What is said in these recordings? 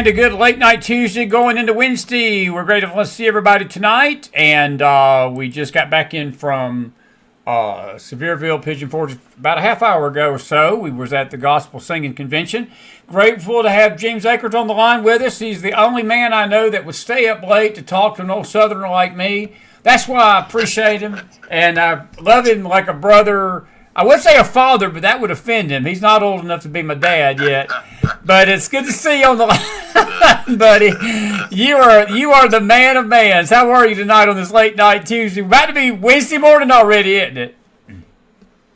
and a good late night Tuesday going into Wednesday. We're grateful to see everybody tonight. And we just got back in from Sevierville, Pigeon Forge about a half hour ago or so. We was at the Gospel Singing Convention. Grateful to have James Akers on the line with us. He's the only man I know that would stay up late to talk to an old Southerner like me. That's why I appreciate him. And I love him like a brother. I would say a father, but that would offend him. He's not old enough to be my dad yet. But it's good to see you on the line, buddy. You are the man of mans. How are you tonight on this late night Tuesday? About to be Wednesday morning already, isn't it?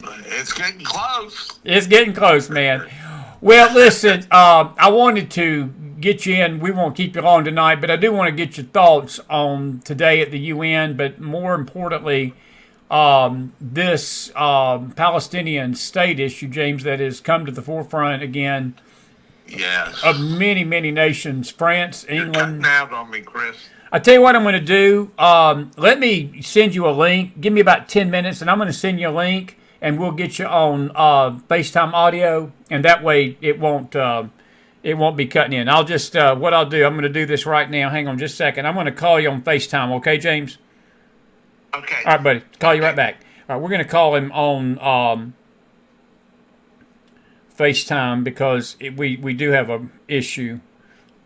It's getting close. It's getting close, man. Well, listen, I wanted to get you in. We won't keep you long tonight, but I do want to get your thoughts on today at the UN, but more importantly, this Palestinian state issue, James, that has come to the forefront again. Yes. Of many, many nations, France, England. You're cutting out on me, Chris. I tell you what I'm going to do. Let me send you a link. Give me about 10 minutes, and I'm going to send you a link, and we'll get you on FaceTime audio, and that way it won't be cutting in. I'll just what I'll do. I'm going to do this right now. Hang on just a second. I'm going to call you on FaceTime. Okay, James? Okay. All right, buddy. Call you right back. All right, we're going to call him on FaceTime because we do have a issue.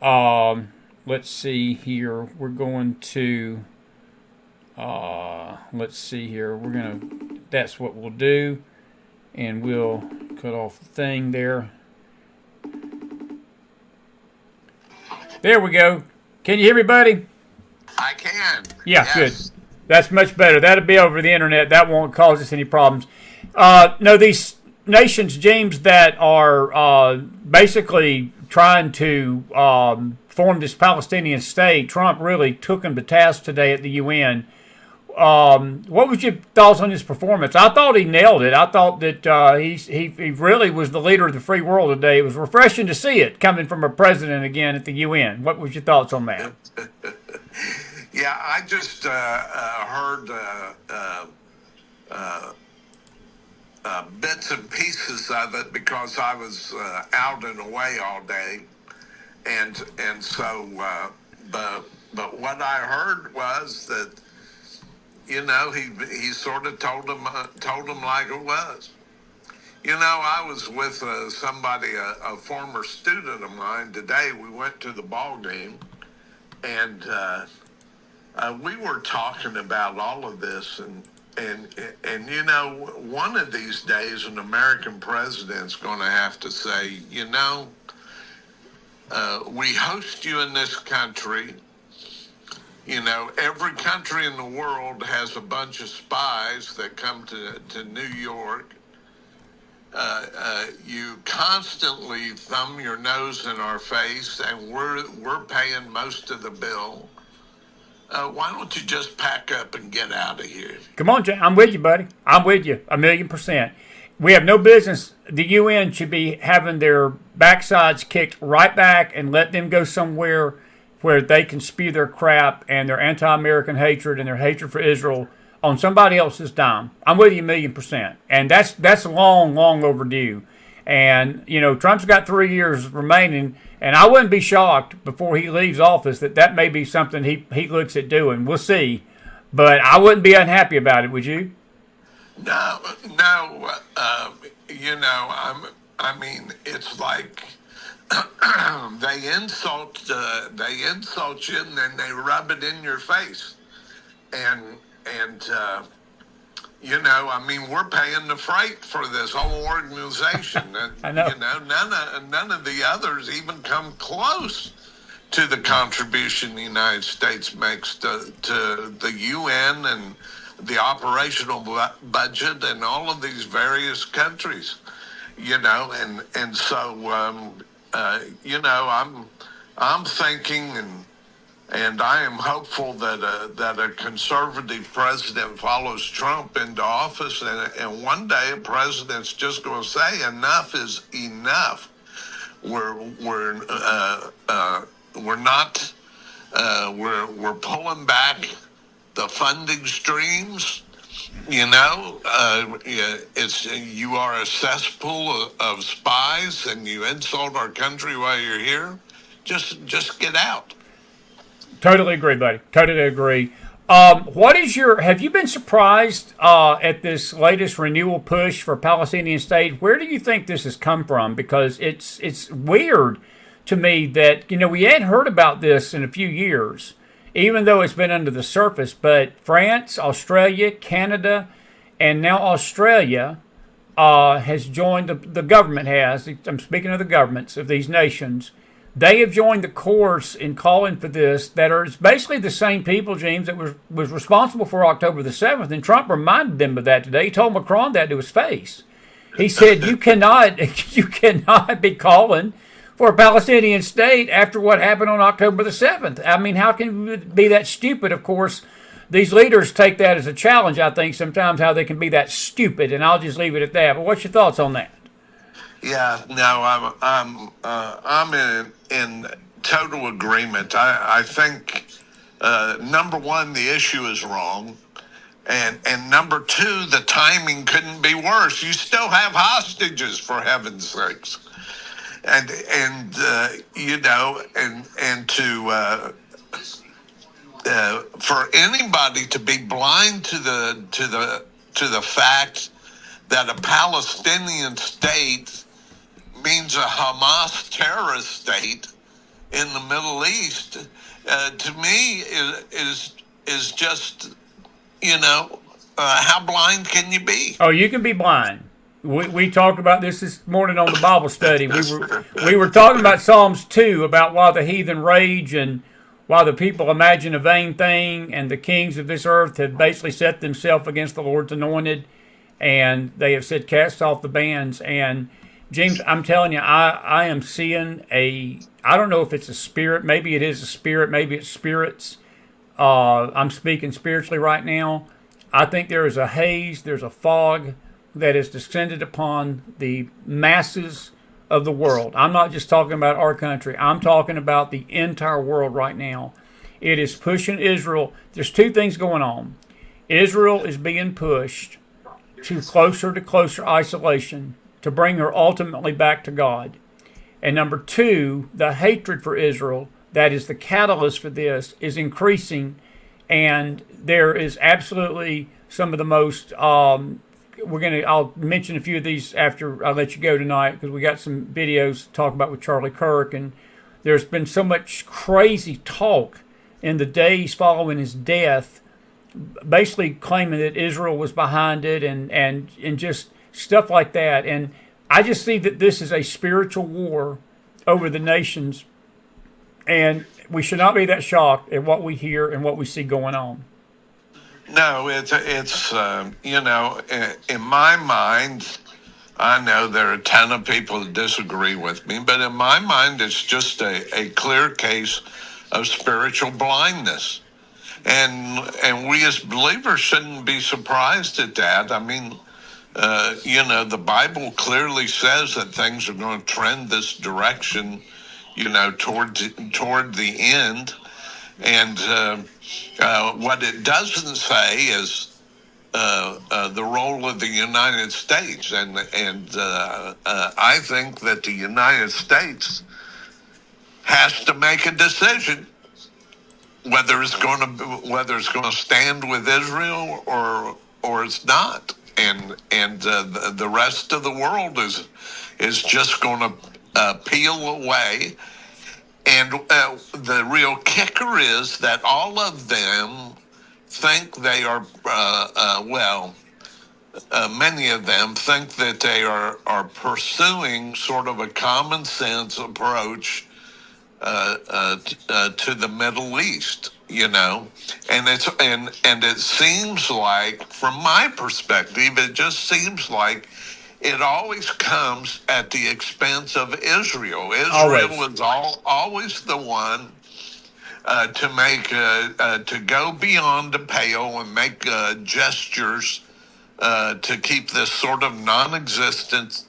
Let's see here. We're going to let's see here. We're gonna. That's what we'll do, and we'll cut off the thing there. There we go. Can you hear me, buddy? I can. Yeah, yes. Good. That's much better. That'll be over the internet. That won't cause us any problems. No, these nations, James, that are basically trying to form this Palestinian state, Trump really took them to task today at the UN. What was your thoughts on his performance? I thought he nailed it. I thought that he really was the leader of the free world today. It was refreshing to see it coming from a president again at the UN. What was your thoughts on that? Yeah, I just heard bits and pieces of it because I was out and away all day, and so but what I heard was that he sort of told them like it was. I was with somebody, a former student of mine today. We went to the ball game, and we were talking about all of this, and one of these days, an American president's going to have to say, we host you in this country. Every country in the world has a bunch of spies that come to New York. You constantly thumb your nose in our face, and we're paying most of the bill. Why don't you just pack up and get out of here? Come on, Jay. I'm with you, buddy. I'm with you 1,000,000%. We have no business. The UN should be having their backsides kicked right back and let them go somewhere where they can spew their crap and their anti-American hatred and their hatred for Israel on somebody else's dime. I'm with you 1,000,000%. And that's long, long overdue. And, Trump's got 3 years remaining, and I wouldn't be shocked before he leaves office that may be something he looks at doing. We'll see. But I wouldn't be unhappy about it, would you? No. It's like they insult you, and then they rub it in your face. We're paying the freight for this whole organization. I know. None of the others even come close to the contribution the United States makes to the UN and the operational budget and all of these various countries. I'm thinking and I am hopeful that a conservative president follows Trump into office, and one day a president's just going to say enough is enough. We're pulling back the funding streams. You are a cesspool of spies, and you insult our country while you're here. just get out. Totally agree, buddy. Totally agree. Have you been surprised at this latest renewal push for Palestinian state? Where do you think this has come from? Because it's weird to me that, we hadn't heard about this in a few years, even though it's been under the surface. But France, Australia, Canada, and now Australia has joined, the government has, I'm speaking of the governments of these nations, they have joined the chorus in calling for this, that are basically the same people, James, that was responsible for October the 7th. And Trump reminded them of that today. He told Macron that to his face. He said, you cannot be calling for a Palestinian state after what happened on October the 7th. I mean, how can you be that stupid? Of course, these leaders take that as a challenge, I think, sometimes, how they can be that stupid. And I'll just leave it at that. But what's your thoughts on that? Yeah, no, I'm in total agreement. I think number one, the issue is wrong, and number two, the timing couldn't be worse. You still have hostages, for heaven's sakes, and to for anybody to be blind to the fact that a Palestinian state means a Hamas terrorist state in the Middle East, to me is just, how blind can you be? Oh, you can be blind. We talked about this morning on the Bible study. We were talking about Psalms 2, about why the heathen rage and why the people imagine a vain thing, and the kings of this earth have basically set themselves against the Lord's anointed, and they have said, cast off the bands. And James, I'm telling you, I am seeing I don't know if it's a spirit. Maybe it is a spirit. Maybe it's spirits. I'm speaking spiritually right now. I think there is a haze, there's a fog that has descended upon the masses of the world. I'm not just talking about our country. I'm talking about the entire world right now. It is pushing Israel. There's two things going on. Israel is being pushed to closer isolation, to bring her ultimately back to God. And number two, the hatred for Israel, that is the catalyst for this, is increasing. And there is absolutely some of the most, I'll mention a few of these after I let you go tonight, because we got some videos to talk about with Charlie Kirk. And there's been so much crazy talk in the days following his death, basically claiming that Israel was behind it and just stuff like that. And I just see that this is a spiritual war over the nations, and we should not be that shocked at what we hear and what we see going on. No, it's in my mind, I know there are a ton of people that disagree with me, but in my mind, it's just a clear case of spiritual blindness. And we as believers shouldn't be surprised at that. I mean, the Bible clearly says that things are going to trend this direction, toward the end. And what it doesn't say is the role of the United States. And I think that the United States has to make a decision whether it's going to stand with Israel or it's not. And the rest of the world is just going to peel away. And the real kicker is that all of them think they are, many of them think that they are pursuing sort of a common sense approach to the Middle East, and it seems like, from my perspective, it just seems like it always comes at the expense of Israel. Israel is always the one to go beyond the pale and make gestures to keep this sort of non-existent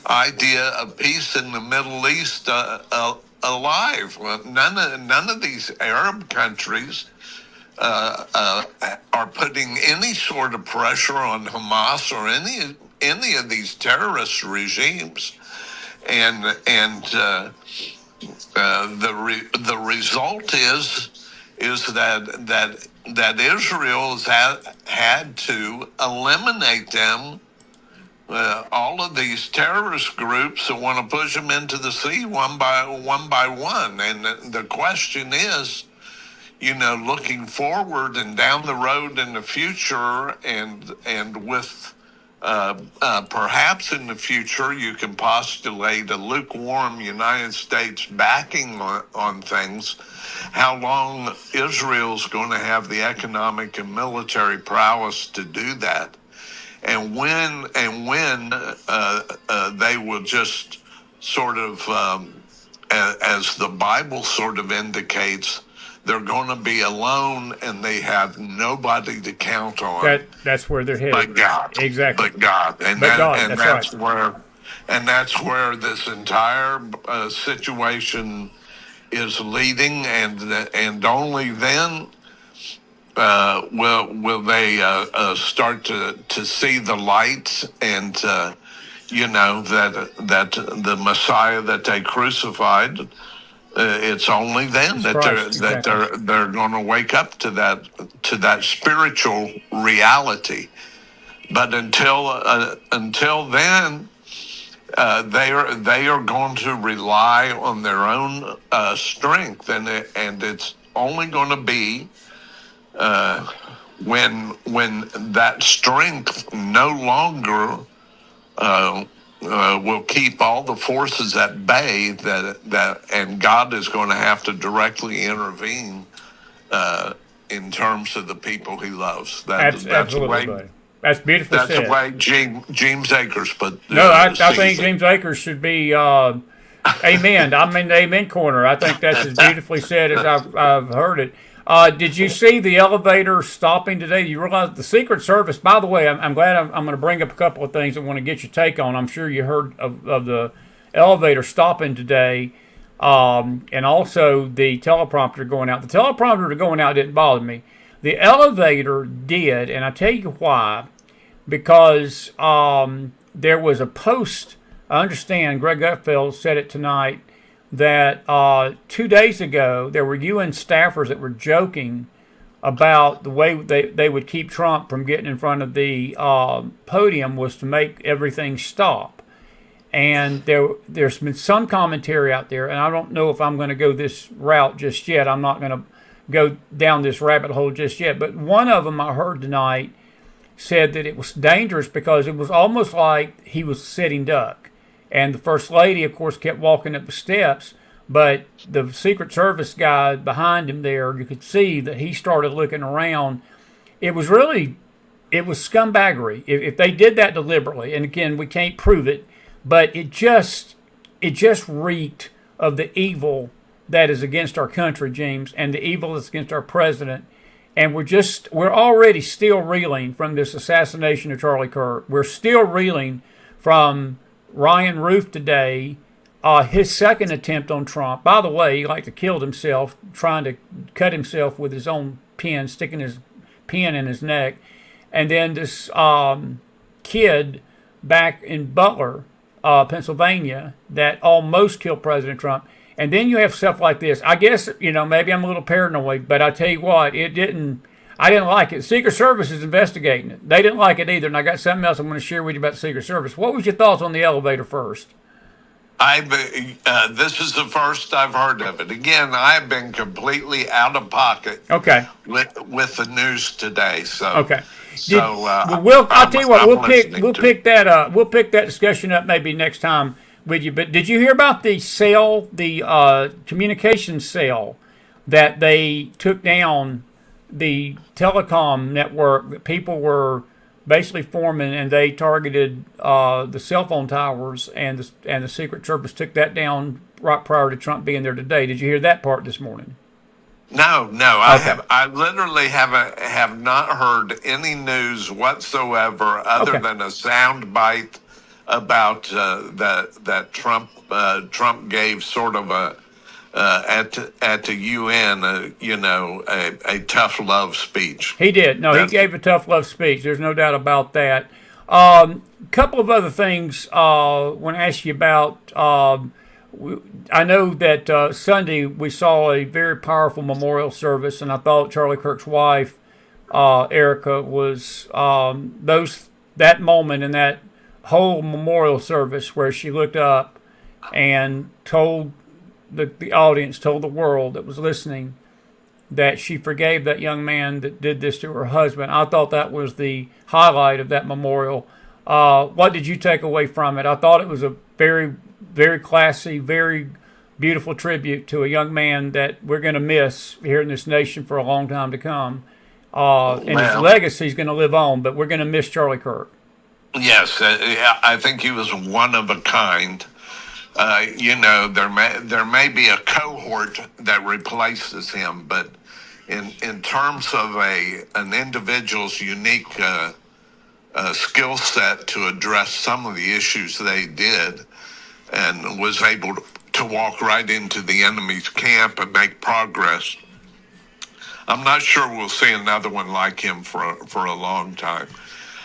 idea of peace in the Middle East alive. Well, none of these Arab countries are putting any sort of pressure on Hamas or any of these terrorist regimes, and the result is that Israel has had to eliminate them. All of these terrorist groups that want to push them into the sea one by one. And the question is, looking forward and down the road in the future, and with perhaps in the future you can postulate a lukewarm United States backing on things, how long Israel's going to have the economic and military prowess to do that, and when they will just sort of, as the Bible sort of indicates, they're going to be alone and they have nobody to count on. That's where they're headed. But God. Exactly. But God. And that's where this entire situation is leading, and only then will they start to see the light, and that the Messiah that they crucified. It's only then that they're going to wake up to that spiritual reality. But until then, they are going to rely on their own strength, and it's only going to be when that strength no longer will keep all the forces at bay, and God is going to have to directly intervene in terms of the people He loves. Absolutely. That's beautifully said. That's the way James Akers put. No, I think James Akers should be amen. I'm in the amen corner. I think that's as beautifully said as I've heard it. Did you see the elevator stopping today? You realize the Secret Service, by the way, I'm glad I'm going to bring up a couple of things I want to get your take on. I'm sure you heard of the elevator stopping today, and also the teleprompter going out. The teleprompter going out didn't bother me. The elevator did, and I tell you why. Because there was a post, I understand, Greg Gutfeld said it tonight, that 2 days ago there were UN staffers that were joking about the way they would keep Trump from getting in front of the podium was to make everything stop. And there's been some commentary out there, and I don't know if I'm going to go this route just yet. I'm not going to go down this rabbit hole just yet. But one of them I heard tonight said that it was dangerous because it was almost like he was sitting duck. And the First Lady, of course, kept walking up the steps, but the Secret Service guy behind him there, you could see that he started looking around. It was scumbaggery. If they did that deliberately, and again, we can't prove it, but it just reeked of the evil that is against our country, James, and the evil that's against our president. And we're already still reeling from this assassination of Charlie Kirk. We're still reeling from Ryan Roof today, his second attempt on Trump. By the way, he killed himself, trying to cut himself with his own pen, sticking his pen in his neck. And then this kid back in Butler, Pennsylvania, that almost killed President Trump. And then you have stuff like this. I guess, maybe I'm a little paranoid, but I tell you what, I didn't like it. Secret Service is investigating it. They didn't like it either, and I got something else I'm going to share with you about the Secret Service. What was your thoughts on the elevator first? This is the first I've heard of it. Again, I've been completely out of pocket. Okay. With the news today. So okay. I'll tell you what. We'll pick that discussion up maybe next time with you. But did you hear about the cell, the communication cell that they took down? The telecom network that people were basically forming, and they targeted the cell phone towers, and the Secret Service took that down right prior to Trump being there today. Did you hear that part this morning? No. Okay. I literally have not heard any news whatsoever other than a sound bite about that Trump gave sort of a. At the UN, a tough love speech. He did. No, he gave a tough love speech. There's no doubt about that. Couple of other things I want to ask you about. I know that Sunday we saw a very powerful memorial service, and I thought Charlie Kirk's wife, Erica, was that moment in that whole memorial service where she looked up and told the audience, told the world that was listening, that she forgave that young man that did this to her husband. I thought that was the highlight of that memorial. What did you take away from it? I thought it was a very, very classy, very beautiful tribute to a young man that we're going to miss here in this nation for a long time to come. And his legacy is going to live on, but we're going to miss Charlie Kirk. Yes, I think he was one of a kind. There may be a cohort that replaces him, but in terms of an individual's unique skill set to address some of the issues they did, and was able to walk right into the enemy's camp and make progress, I'm not sure we'll see another one like him for a long time.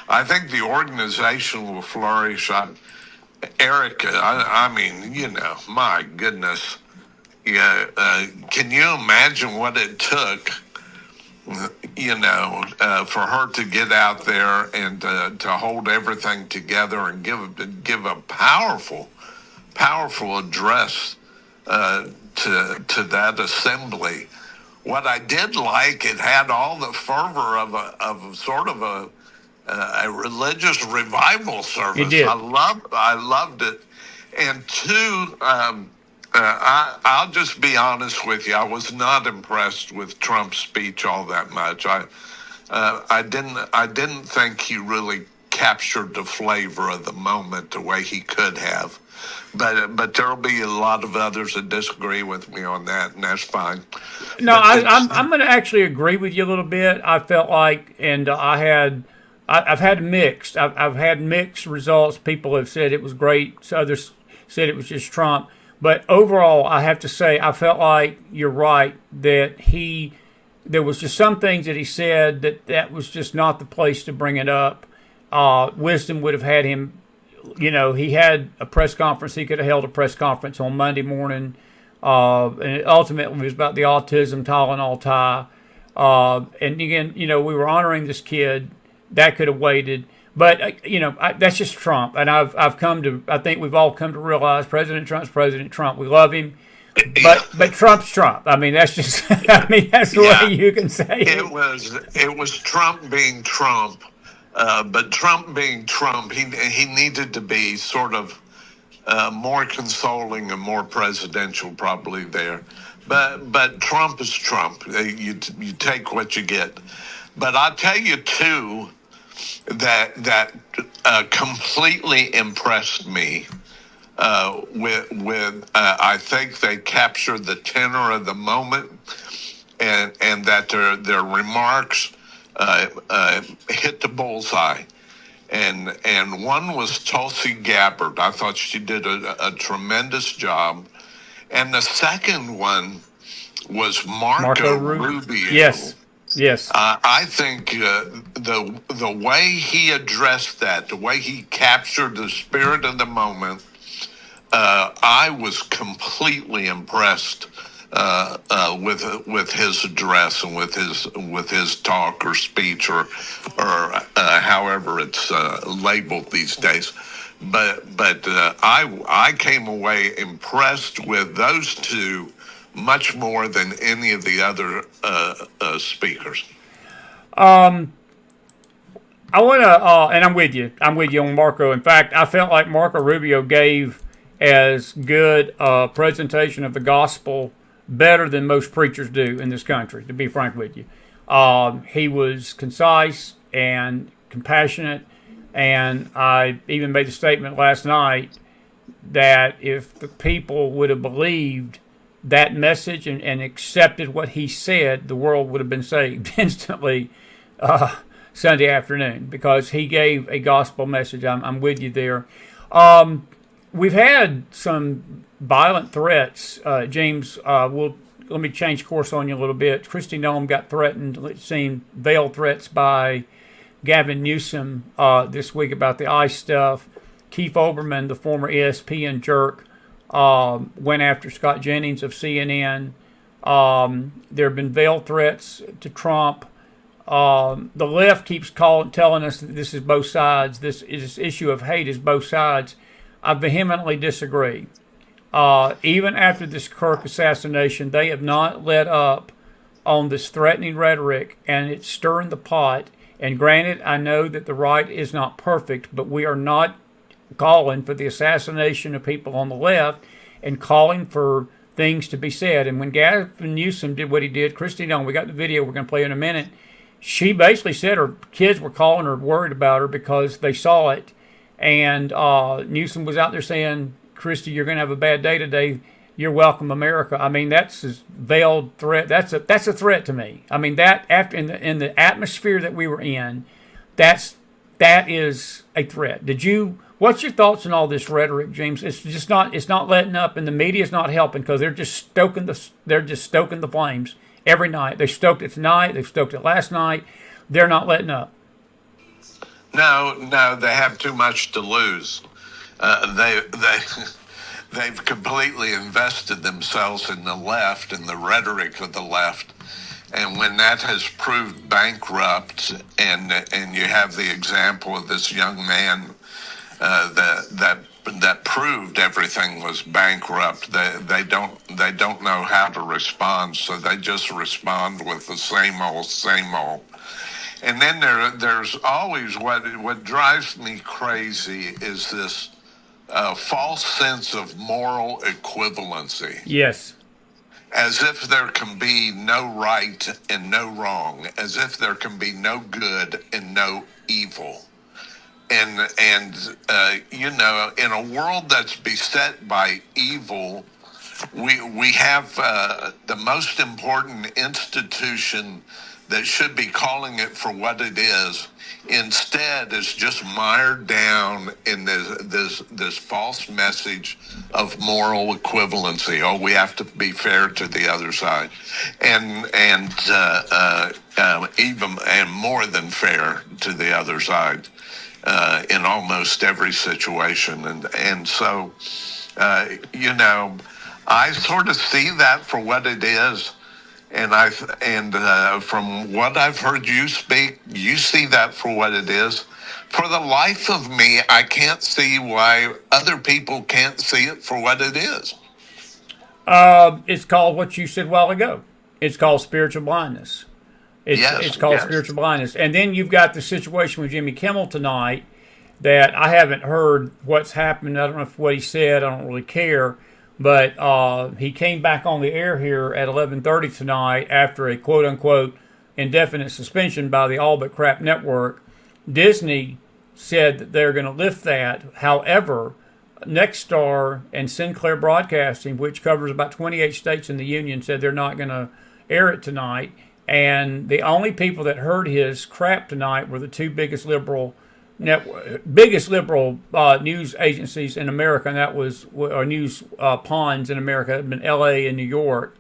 I think the organization will flourish. Erica, I mean, my goodness. Yeah, can you imagine what it took, for her to get out there and to hold everything together and give a powerful address to that assembly. What I did like, it had all the fervor of sort of a religious revival service. It did. I loved it. And two, I'll just be honest with you. I was not impressed with Trump's speech all that much. I didn't think he really captured the flavor of the moment the way he could have. But there'll be a lot of others that disagree with me on that, and that's fine. No, I'm going to actually agree with you a little bit. I felt like, and I've had mixed. I've had mixed results. People have said it was great. Others said it was just Trump. But overall, I have to say, I felt like you're right that there was just some things that he said that was just not the place to bring it up. Wisdom would have had him. He had a press conference. He could have held a press conference on Monday morning. And it ultimately was about the autism Tylenol tie. And again, we were honoring this kid. That could have waited. But, that's just Trump. And I think we've all come to realize President Trump's President Trump. We love him. But Trump's Trump. I mean, that's just, that's the way you can say it. It was Trump being Trump. But Trump being Trump, he needed to be sort of more consoling and more presidential probably there. But Trump is Trump. You take what you get. But I'll tell you, too, that completely impressed me with I think they captured the tenor of the moment, and that their remarks hit the bullseye. And one was Tulsi Gabbard. I thought she did a tremendous job. And the second one was Marco Rubio. Yes. I think the way he addressed that, the way he captured the spirit of the moment, I was completely impressed with his address and with his talk or speech or however it's labeled these days. But I came away impressed with those two much more than any of the other speakers. I want to, and I'm with you on Marco. In fact, I felt like Marco Rubio gave as good a presentation of the gospel, better than most preachers do in this country, to be frank with you. He was concise and compassionate, and I even made the statement last night that if the people would have believed that message and accepted what he said, the world would have been saved instantly Sunday afternoon, because he gave a gospel message. I'm with you there. We've had some violent threats, James. Let me change course on you a little bit. Kristi Noem got threatened, it seemed, veiled threats by Gavin Newsom this week about the ICE stuff. Keith Olbermann, the former ESPN jerk, went after Scott Jennings of CNN. There have been veiled threats to Trump. The left keeps telling us that this is both sides. This issue of hate is both sides. I vehemently disagree. Even after this Kirk assassination, they have not let up on this threatening rhetoric, and it's stirring the pot. And granted, I know that the right is not perfect, but we are not calling for the assassination of people on the left and calling for things to be said. And when Gavin Newsom did what he did, Christy Young, we got the video we're going to play in a minute, she basically said her kids were calling her worried about her because they saw it. And Newsom was out there saying, Christy, you're going to have a bad day today. You're welcome, America. I mean, that's a veiled threat. That's a threat to me. I mean, that after in the atmosphere that we were in, that is a threat. What's your thoughts on all this rhetoric, James? It's not letting up, and the media's not helping because they're just stoking the flames every night. They stoked it tonight. They stoked it last night. They're not letting up. No, they have too much to lose. They've completely invested themselves in the left and the rhetoric of the left. And when that has proved bankrupt, and you have the example of this young man that proved everything was bankrupt, they don't know how to respond, so they just respond with the same old. And then there's always what drives me crazy is this false sense of moral equivalency. Yes. As if there can be no right and no wrong, as if there can be no good and no evil. And in a world that's beset by evil, we have the most important institution that should be calling it for what it is. Instead, it's just mired down in this false message of moral equivalency. Oh, we have to be fair to the other side, and even more than fair to the other side in almost every situation. And so, I sort of see that for what it is. And from what I've heard you speak, you see that for what it is. For the life of me, I can't see why other people can't see it for what it is. It's called what you said a while ago. It's called spiritual blindness. It's called spiritual blindness. And then you've got the situation with Jimmy Kimmel tonight that I haven't heard what's happened. I don't know what he said. I don't really care. But he came back on the air here at 11:30 tonight after a quote-unquote indefinite suspension by the All But Crap Network. Disney said that they're going to lift that. However, Nexstar and Sinclair Broadcasting, which covers about 28 states in the union, said they're not going to air it tonight. And the only people that heard his crap tonight were the two biggest liberal news agencies in America, and that was news ponds in America, have been L.A. and New York.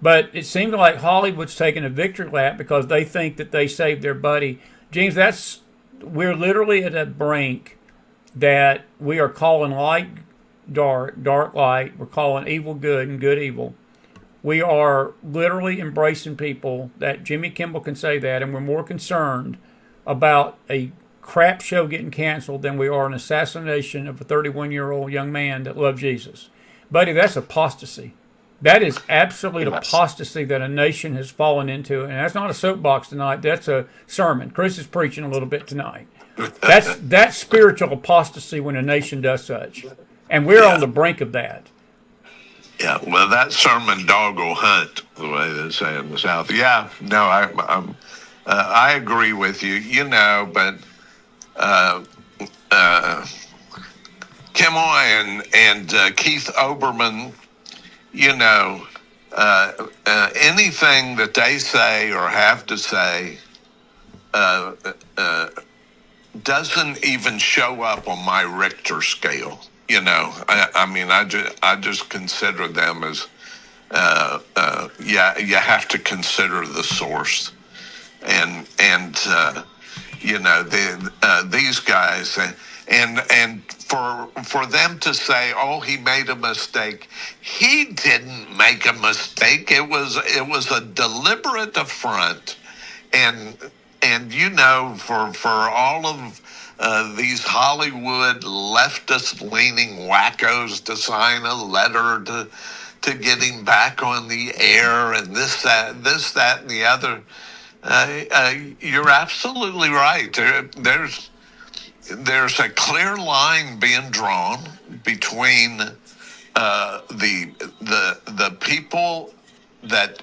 But it seemed like Hollywood's taking a victory lap because they think that they saved their buddy. James, we're literally at a brink that we are calling light dark, dark light. We're calling evil good and good evil. We are literally embracing people that Jimmy Kimmel can say that, and we're more concerned about a crap show getting canceled than we are an assassination of a 31-year-old young man that loved Jesus. Buddy, that's apostasy. That is absolute apostasy that a nation has fallen into. And that's not a soapbox tonight. That's a sermon. Chris is preaching a little bit tonight. That's spiritual apostasy when a nation does such. And we're on the brink of that. Yeah, well, that sermon dog will hunt, the way they say in the South. Yeah, no, I agree with you, but Kimmel and Keith Olbermann, anything that they say or have to say doesn't even show up on my Richter scale. I just consider them as you have to consider the source, and these guys, and for them to say, "Oh, he made a mistake," he didn't make a mistake. It was a deliberate affront, and you know, for all of these Hollywood leftist-leaning wackos to sign a letter to get him back on the air and this, that, and the other. You're absolutely right. There's a clear line being drawn between the people that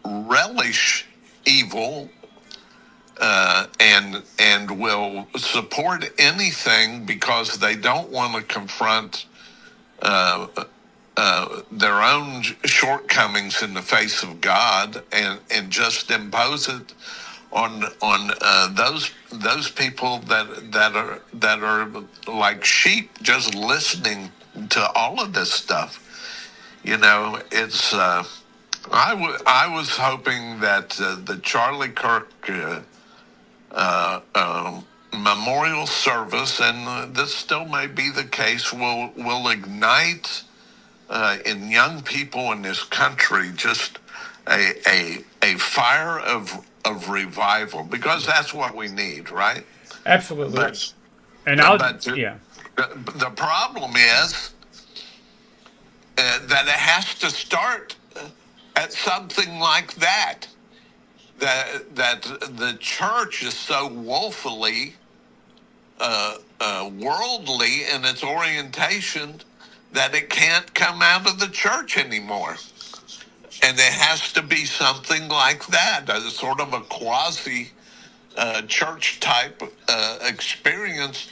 relish evil and will support anything because they don't want to confront their own shortcomings in the face of God, and just impose it on those people that are like sheep, just listening to all of this stuff. You know, it's I was hoping that the Charlie Kirk memorial service, and this still may be the case, will ignite in young people in this country just a fire of revival, because that's what we need, right? Absolutely. But, And yeah. The problem is that it has to start at something like that. That the church is so woefully worldly in its orientation that it can't come out of the church anymore. And there has to be something like that, a sort of a quasi church type experience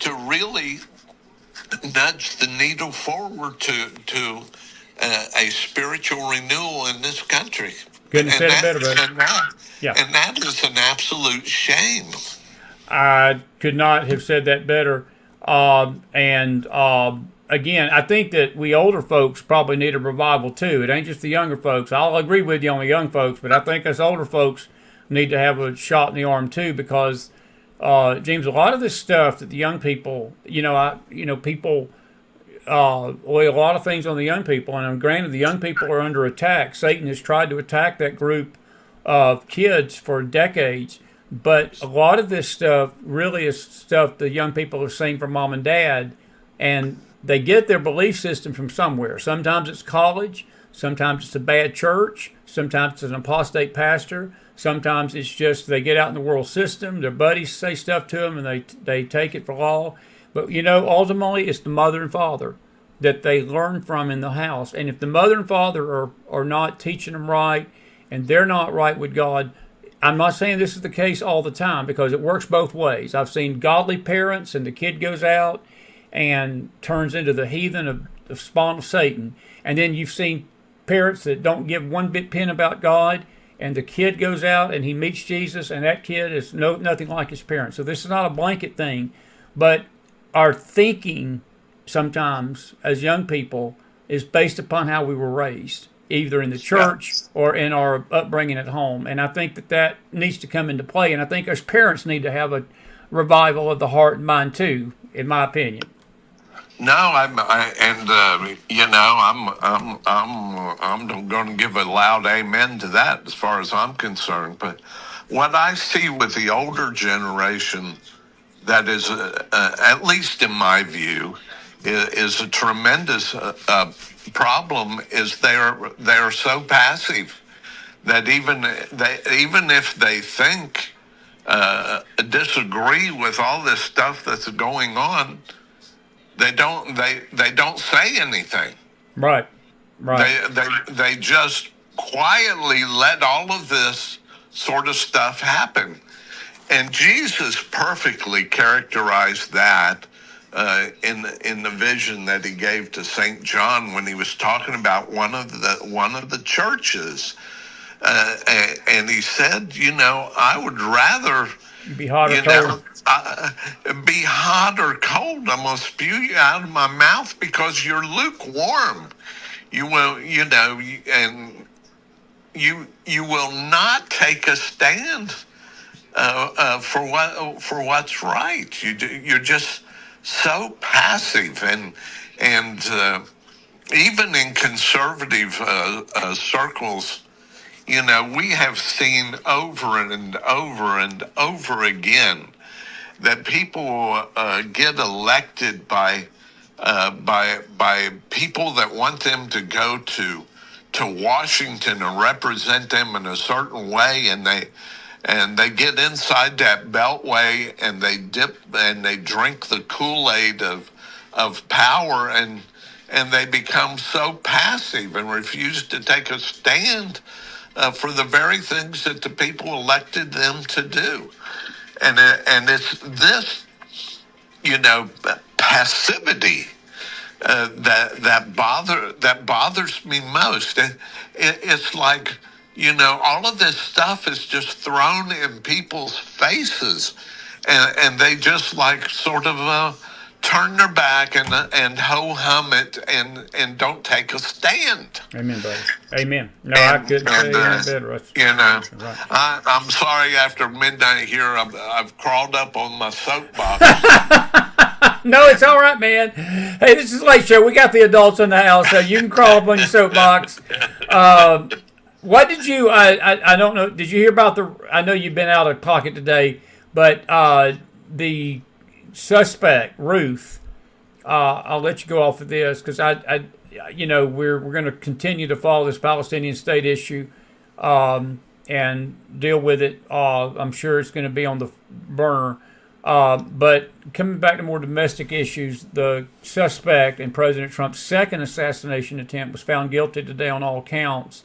to really nudge the needle forward to a spiritual renewal in this country. Couldn't have said it better, brother. And that is an absolute shame. I could not have said that better. Again, I think that we older folks probably need a revival too. It ain't just the younger folks. I'll agree with you on the young folks, but I think us older folks need to have a shot in the arm too, because James, a lot of this stuff that the young people, people, a lot of things on the young people, and granted, the young people are under attack. Satan has tried to attack that group of kids for decades, but a lot of this stuff really is stuff the young people have seen from mom and dad, and they get their belief system from somewhere. Sometimes it's college, sometimes it's a bad church, sometimes it's an apostate pastor, sometimes it's just they get out in the world system, their buddies say stuff to them, and they take it for law. But, ultimately it's the mother and father that they learn from in the house. And if the mother and father are not teaching them right, and they're not right with God, I'm not saying this is the case all the time, because it works both ways. I've seen godly parents, and the kid goes out and turns into the heathen of the spawn of Satan. And then you've seen parents that don't give one bit pin about God, and the kid goes out and he meets Jesus, and that kid is nothing like his parents. So this is not a blanket thing, but our thinking sometimes as young people is based upon how we were raised, either in the church or in our upbringing at home. And I think that needs to come into play. And I think us parents need to have a revival of the heart and mind too, in my opinion. No, I'm going to give a loud amen to that as far as I'm concerned. But what I see with the older generation, that is, at least in my view, is a tremendous problem. Is they're so passive that even if they think disagree with all this stuff that's going on, they don't say anything. Right. They just quietly let all of this sort of stuff happen. And Jesus perfectly characterized that in the vision that he gave to St. John when he was talking about one of the churches, and he said, I would rather be hot or cold. Be hot or cold. I'm going to spew you out of my mouth because you're lukewarm. You will, and you will not take a stand for what's right. You're just so passive, and even in conservative circles, we have seen over and over and over again that people get elected by people that want them to go to Washington and represent them in a certain way, and they get inside that beltway and they dip and they drink the Kool-Aid of power, and they become so passive and refuse to take a stand for the very things that the people elected them to do. And it's this, passivity that bothers me most. It's like, all of this stuff is just thrown in people's faces, and they just like sort of turn their back and ho hum it and don't take a stand. Amen, buddy. Amen. No, I couldn't say any better. Right. I'm sorry. After midnight here, I've crawled up on my soapbox. No, it's all right, man. Hey, this is Late Show. We got the adults in the house, so you can crawl up on your soapbox. What did you? I don't know. Did you hear about the? I know you've been out of pocket today, but the suspect Ruth. I'll let you go off of this because we're going to continue to follow this Palestinian state issue and deal with it. I'm sure it's going to be on the burner. But coming back to more domestic issues, the suspect in President Trump's second assassination attempt was found guilty today on all counts.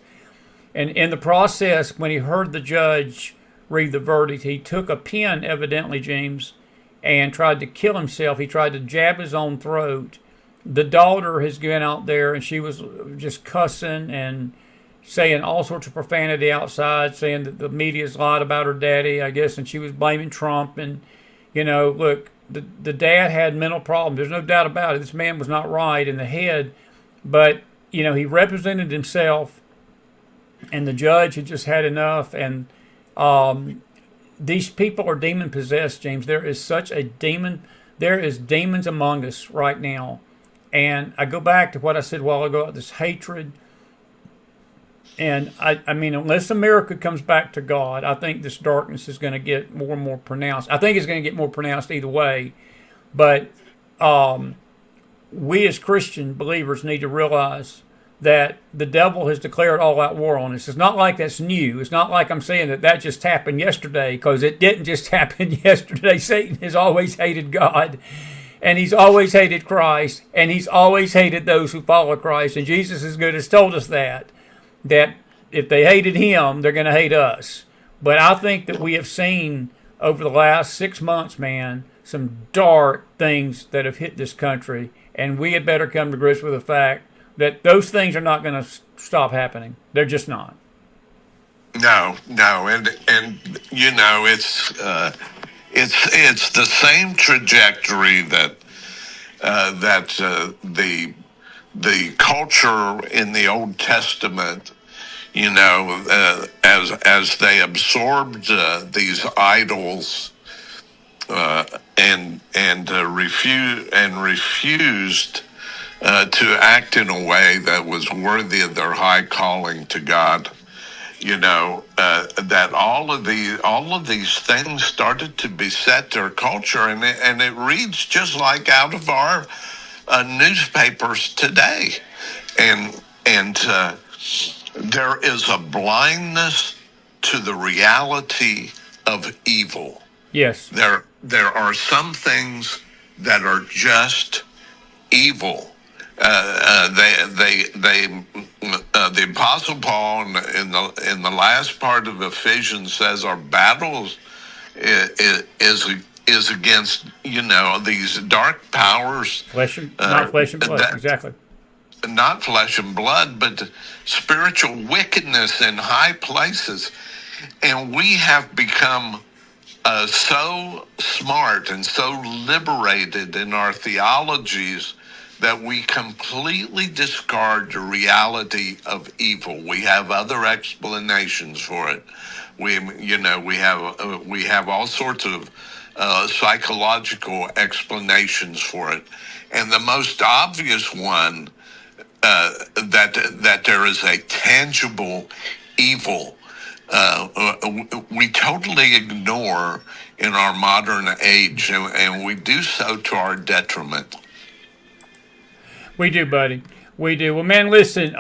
And in the process, when he heard the judge read the verdict, he took a pen, evidently, James, and tried to kill himself. He tried to jab his own throat. The daughter has gone out there, and she was just cussing and saying all sorts of profanity outside, saying that the media's lied about her daddy, I guess, and she was blaming Trump. And, look, the dad had mental problems. There's no doubt about it. This man was not right in the head. But, he represented himself, and the judge had just had enough. And these people are demon possessed, James. There is such a demon. There is demons among us right now. And I go back to what I said a while ago about this hatred. And I mean, unless America comes back to God, I think this darkness is going to get more and more pronounced. I think it's going to get more pronounced either way. But we as Christian believers need to realize that the devil has declared all-out war on us. It's not like that's new. It's not like I'm saying that just happened yesterday, because it didn't just happen yesterday. Satan has always hated God, and he's always hated Christ, and he's always hated those who follow Christ. And Jesus is good has told us that if they hated him, they're going to hate us. But I think that we have seen over the last 6 months, man, some dark things that have hit this country, and we had better come to grips with the fact that those things are not going to stop happening. They're just not. No, and it's the same trajectory that the culture in the Old Testament, as they absorbed these idols and refused to act in a way that was worthy of their high calling to God. That all of these things started to beset their culture, and it reads just like out of our newspapers today, and there is a blindness to the reality of evil. Yes, there are some things that are just evil. The Apostle Paul in the last part of Ephesians says our battles is against these dark powers, not flesh and blood, exactly. Not flesh and blood, but spiritual wickedness in high places, and we have become so smart and so liberated in our theologies that we completely discard the reality of evil. We have other explanations for it. We have all sorts of psychological explanations for it, and the most obvious one, that there is a tangible evil, we totally ignore in our modern age, and we do so to our detriment. We do, buddy. We do. Well, man, listen,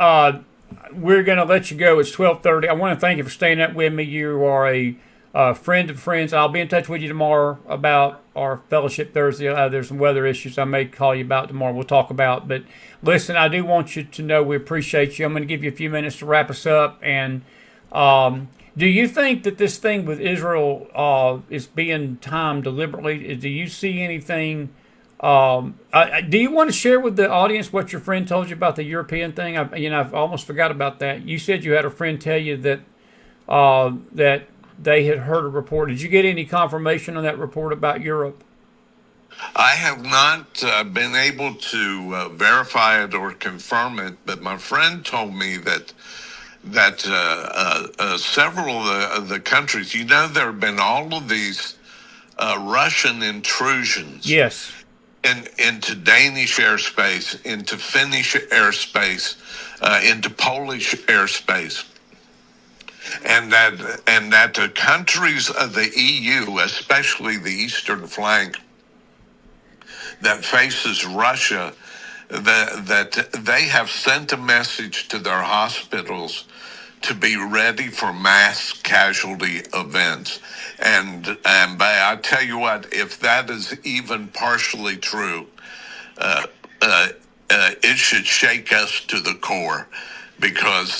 we're going to let you go. It's 12:30. I want to thank you for staying up with me. You are a friend of friends. I'll be in touch with you tomorrow about our fellowship Thursday. There's some weather issues I may call you about tomorrow. We'll talk about. But listen, I do want you to know we appreciate you. I'm going to give you a few minutes to wrap us up. And do you think that this thing with Israel is being timed deliberately? Do you see anything? Do you want to share with the audience what your friend told you about the European thing? I've almost forgot about that. You said you had a friend tell you that that they had heard a report. Did you get any confirmation on that report about Europe? I have not been able to verify it or confirm it, but my friend told me that several of the countries, there have been all of these Russian intrusions. Yes. Into Danish airspace, into Finnish airspace, into Polish airspace, and that the countries of the EU, especially the eastern flank, that faces Russia, that they have sent a message to their hospitals to be ready for mass casualty events. And I tell you what, if that is even partially true, it should shake us to the core, because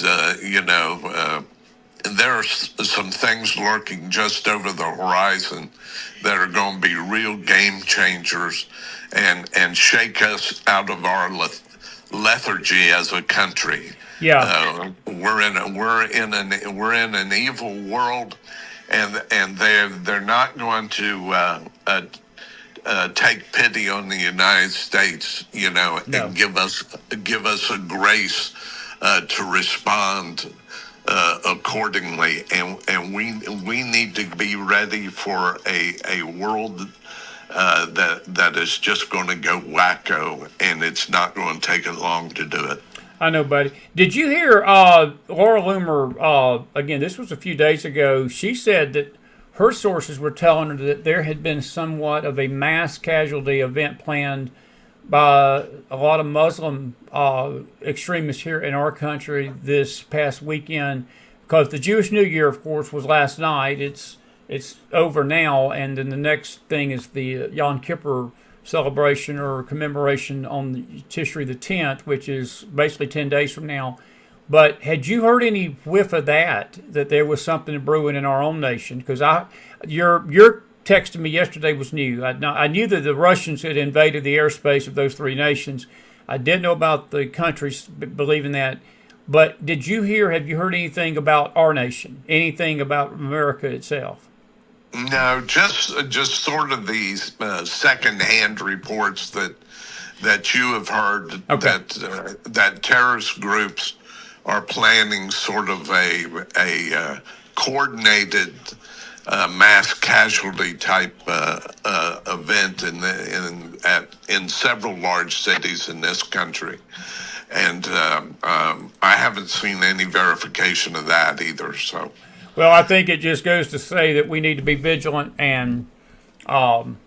there are some things lurking just over the horizon that are going to be real game changers and shake us out of our lethargy as a country. Yeah, we're in an evil world, and they're not going to take pity on the United States, No. and give us a grace to respond accordingly, and we need to be ready for a world that is just going to go wacko, and it's not going to take it long to do it. I know, buddy. Did you hear Laura Loomer, again, this was a few days ago, she said that her sources were telling her that there had been somewhat of a mass casualty event planned by a lot of Muslim extremists here in our country this past weekend, because the Jewish New Year, of course, was last night. It's over now, and then the next thing is the Yom Kippur celebration or commemoration on Tishri the 10th, which is basically 10 days from now. But had you heard any whiff of that there was something brewing in our own nation? Because your text to me yesterday was new. I knew that the Russians had invaded the airspace of those three nations. I didn't know about the countries believing that. But have you heard anything about our nation? Anything about America itself? No, just sort of these secondhand reports that you have heard, Okay. that terrorist groups are planning sort of a coordinated mass casualty type event in several large cities in this country, and I haven't seen any verification of that either. So. Well, I think it just goes to say that we need to be vigilant and and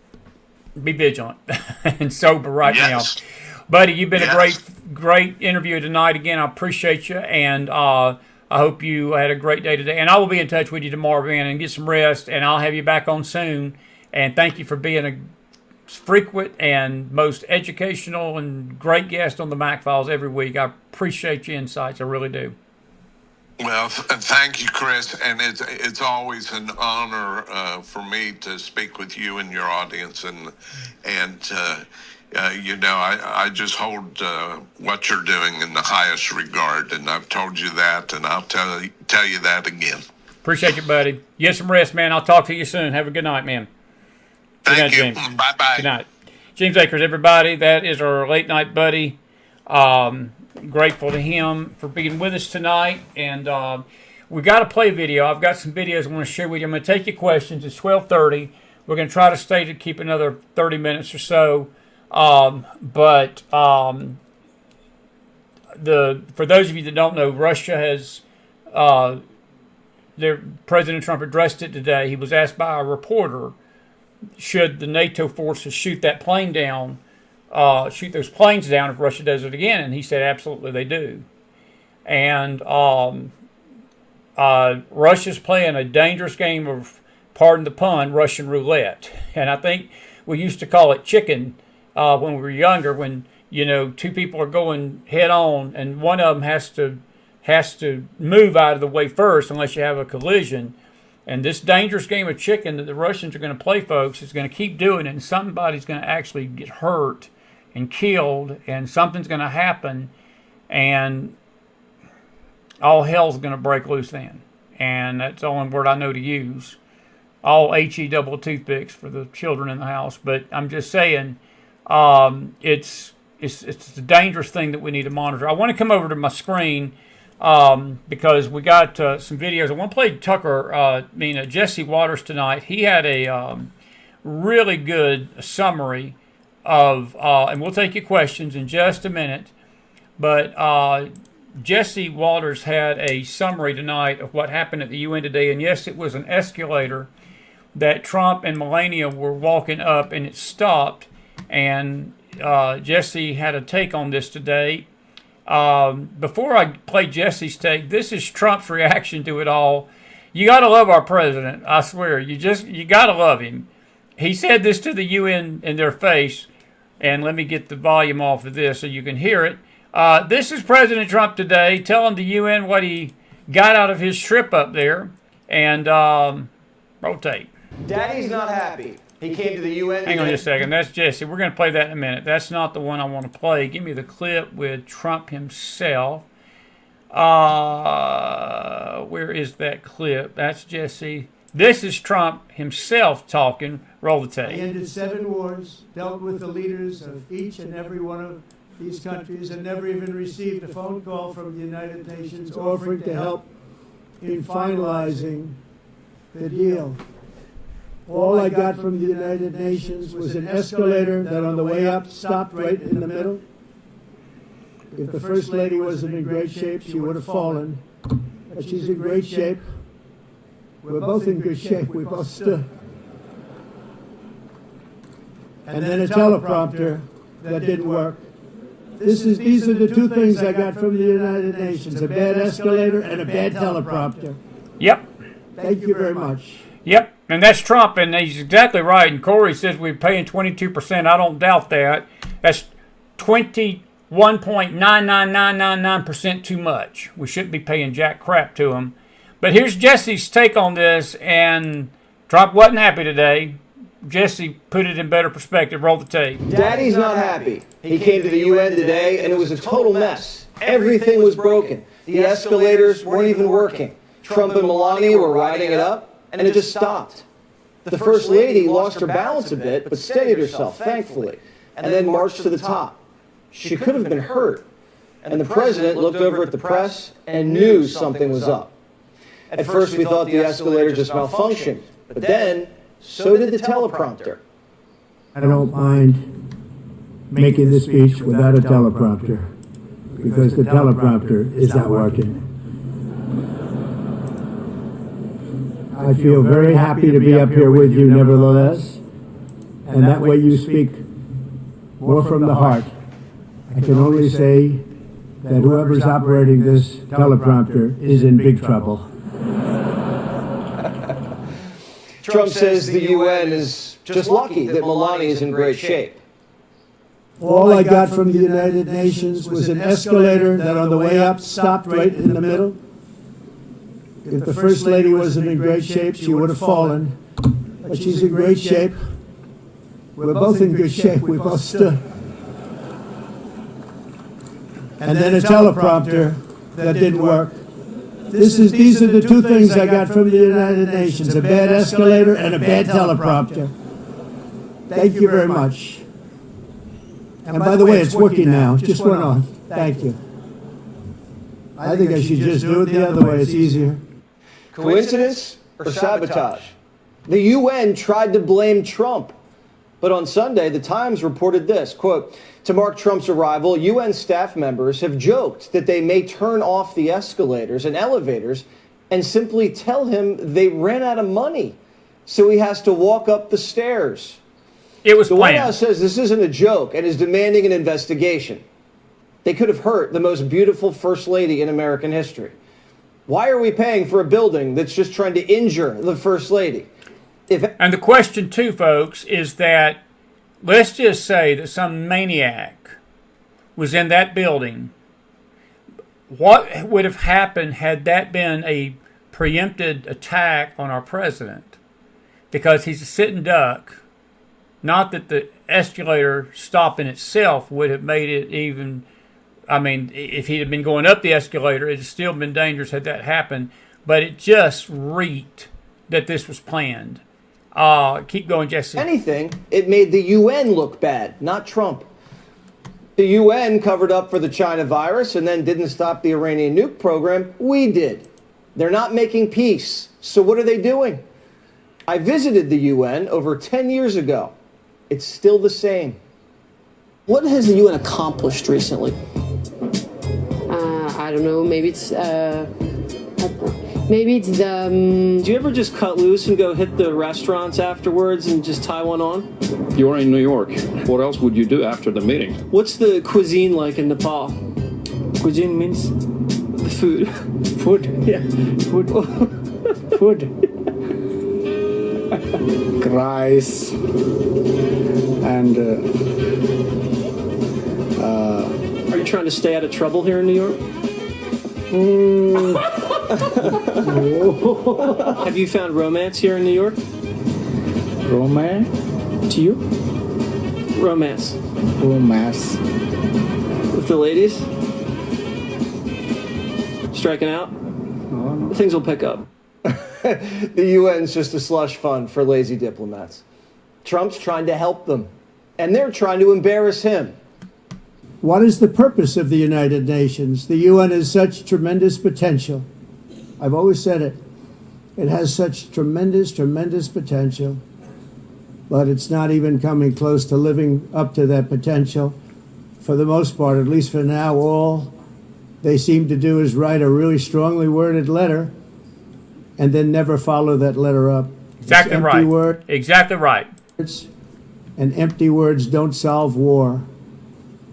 sober right Yes. now. Buddy, you've been Yes. a great interview tonight. Again, I appreciate you, and I hope you had a great day today. And I will be in touch with you tomorrow, man, and get some rest, and I'll have you back on soon. And thank you for being a frequent and most educational and great guest on the McFiles every week. I appreciate your insights. I really do. Well, thank you, Chris, and it's always an honor for me to speak with you and your audience, and I just hold what you're doing in the highest regard, and I've told you that, and I'll tell you that again. Appreciate you, buddy. Get some rest, man. I'll talk to you soon. Have a good night, man. Thank you. Bye-bye. Good night. James Akers, everybody. That is our late night buddy. Grateful to him for being with us tonight. And we got to play video. I've got some videos I want to share with you. I'm going to take your questions. It's 12:30. We're going to try to stay to keep another 30 minutes or so. For those of you that don't know, Russia has President Trump addressed it today. He was asked by a reporter, should the NATO forces shoot that plane down, shoot those planes down if Russia does it again? And he said, absolutely they do. And Russia's playing a dangerous game of, pardon the pun, Russian roulette. And I think we used to call it chicken when we were younger, when, you know, two people are going head on and one of them has to move out of the way first unless you have a collision. And this dangerous game of chicken that the Russians are going to play, folks, is going to keep doing it, and somebody's going to actually get hurt and killed, and something's going to happen, and all hell's going to break loose then. And that's the only word I know to use. All HE double toothpicks for the children in the house. But I'm just saying, it's a dangerous thing that we need to monitor. I want to come over to my screen because we got some videos. I want to play Jesse Waters tonight. He had a really good summary of, and we'll take your questions in just a minute, but Jesse Waters had a summary tonight of what happened at the UN today, and yes, it was an escalator that Trump and Melania were walking up, and it stopped, and Jesse had a take on this today. Before I play Jesse's take, this is Trump's reaction to it all. You got to love our president. I swear, you got to love him. He said this to the UN in their face, and let me get the volume off of this so you can hear it. This is President Trump today telling the UN what he got out of his trip up there, and rotate. Daddy's not happy. He came to the UN. Hang on just a second. That's Jesse. We're going to play that in a minute. That's not the one I want to play. Give me the clip with Trump himself. Where is that clip? That's Jesse. This is Trump himself talking. Roll the tape. I ended 7 wars, dealt with the leaders of each and every one of these countries, and never even received a phone call from the United Nations offering to help in finalizing the deal. All I got from the United Nations was an escalator that on the way up stopped right in the middle. If the First Lady wasn't in great shape, she would have fallen. But she's in great shape. We're both in good shape. We both stood. And then a teleprompter that didn't work. These are the 2 things I got from the United Nations, a bad escalator and a bad teleprompter. Yep. Thank you very much. Yep, and that's Trump, and he's exactly right. And Corey says we're paying 22%. I don't doubt that. That's 21.99999% too much. We shouldn't be paying jack crap to him. But here's Jesse's take on this, and Trump wasn't happy today. Jesse put it in better perspective. Roll the tape. Daddy's not happy. He came to the UN today, and it was a total mess. Everything was broken. The escalators weren't even working. Trump and Melania were riding it up, and it just stopped. The First Lady lost her balance a bit, but steadied herself, thankfully, and then marched to the top. She could have been hurt. And the president looked over at the press and knew something was up. At first, we thought the escalator just malfunctioned, but then, so did the teleprompter. I don't mind making the speech without a teleprompter, because the teleprompter is not working. I feel very happy to be up here with you nevertheless, and that way you speak more from the heart. I can only say that whoever's operating this teleprompter is in big trouble. Trump says the UN is just lucky that Melania is in great shape. All I got from the United Nations was an escalator that on the way up stopped right in the middle. If the First Lady wasn't in great shape, she would have fallen. But she's in great shape. We're both in good shape. We both stood. And then a teleprompter that didn't work. These are the 2 things I got from the United Nations, a bad escalator and a bad teleprompter. Thank you very much. And by the way, it's working now. It just went on. Thank you. I think I should just do it the other way. It's easier. Coincidence or sabotage? The UN tried to blame Trump. But on Sunday, the Times reported this, quote, to mark Trump's arrival, UN staff members have joked that they may turn off the escalators and elevators and simply tell him they ran out of money, so he has to walk up the stairs. It was The planned. White House says this isn't a joke and is demanding an investigation. They could have hurt the most beautiful First Lady in American history. Why are we paying for a building that's just trying to injure the First Lady? And the question, too, folks, is that let's just say that some maniac was in that building. What would have happened had that been a preempted attack on our president? Because he's a sitting duck. Not that the escalator stop in itself would have made it even... I mean, if he'd have been going up the escalator, it'd still been dangerous had that happened. But it just reeked that this was planned. Keep going, Jesse. Anything, it made the UN look bad, not Trump. The UN covered up for the China virus and then didn't stop the Iranian nuke program. We did. They're not making peace. So what are they doing? I visited the UN over 10 years ago. It's still the same. What has the UN accomplished recently? I don't know. Maybe it's the. Do you ever just cut loose and go hit the restaurants afterwards and just tie one on? You're in New York. What else would you do after the meeting? What's the cuisine like in Nepal? Cuisine means The food. food. Yeah. Food. Food. Rice and Are you trying to stay out of trouble here in New York? Have you found romance here in New York? romance. To you? Romance. Romance. With the ladies? Striking out? No. Things will pick up. The UN's just a slush fund for lazy diplomats. Trump's trying to help them, and they're trying to embarrass him. What is the purpose of the United Nations? The UN has such tremendous potential. I've always said it. It has such tremendous, tremendous potential, but it's not even coming close to living up to that potential. For the most part, at least for now, all they seem to do is write a really strongly worded letter and then never follow that letter up. Exactly It's right. empty words, Exactly right. and empty words don't solve war.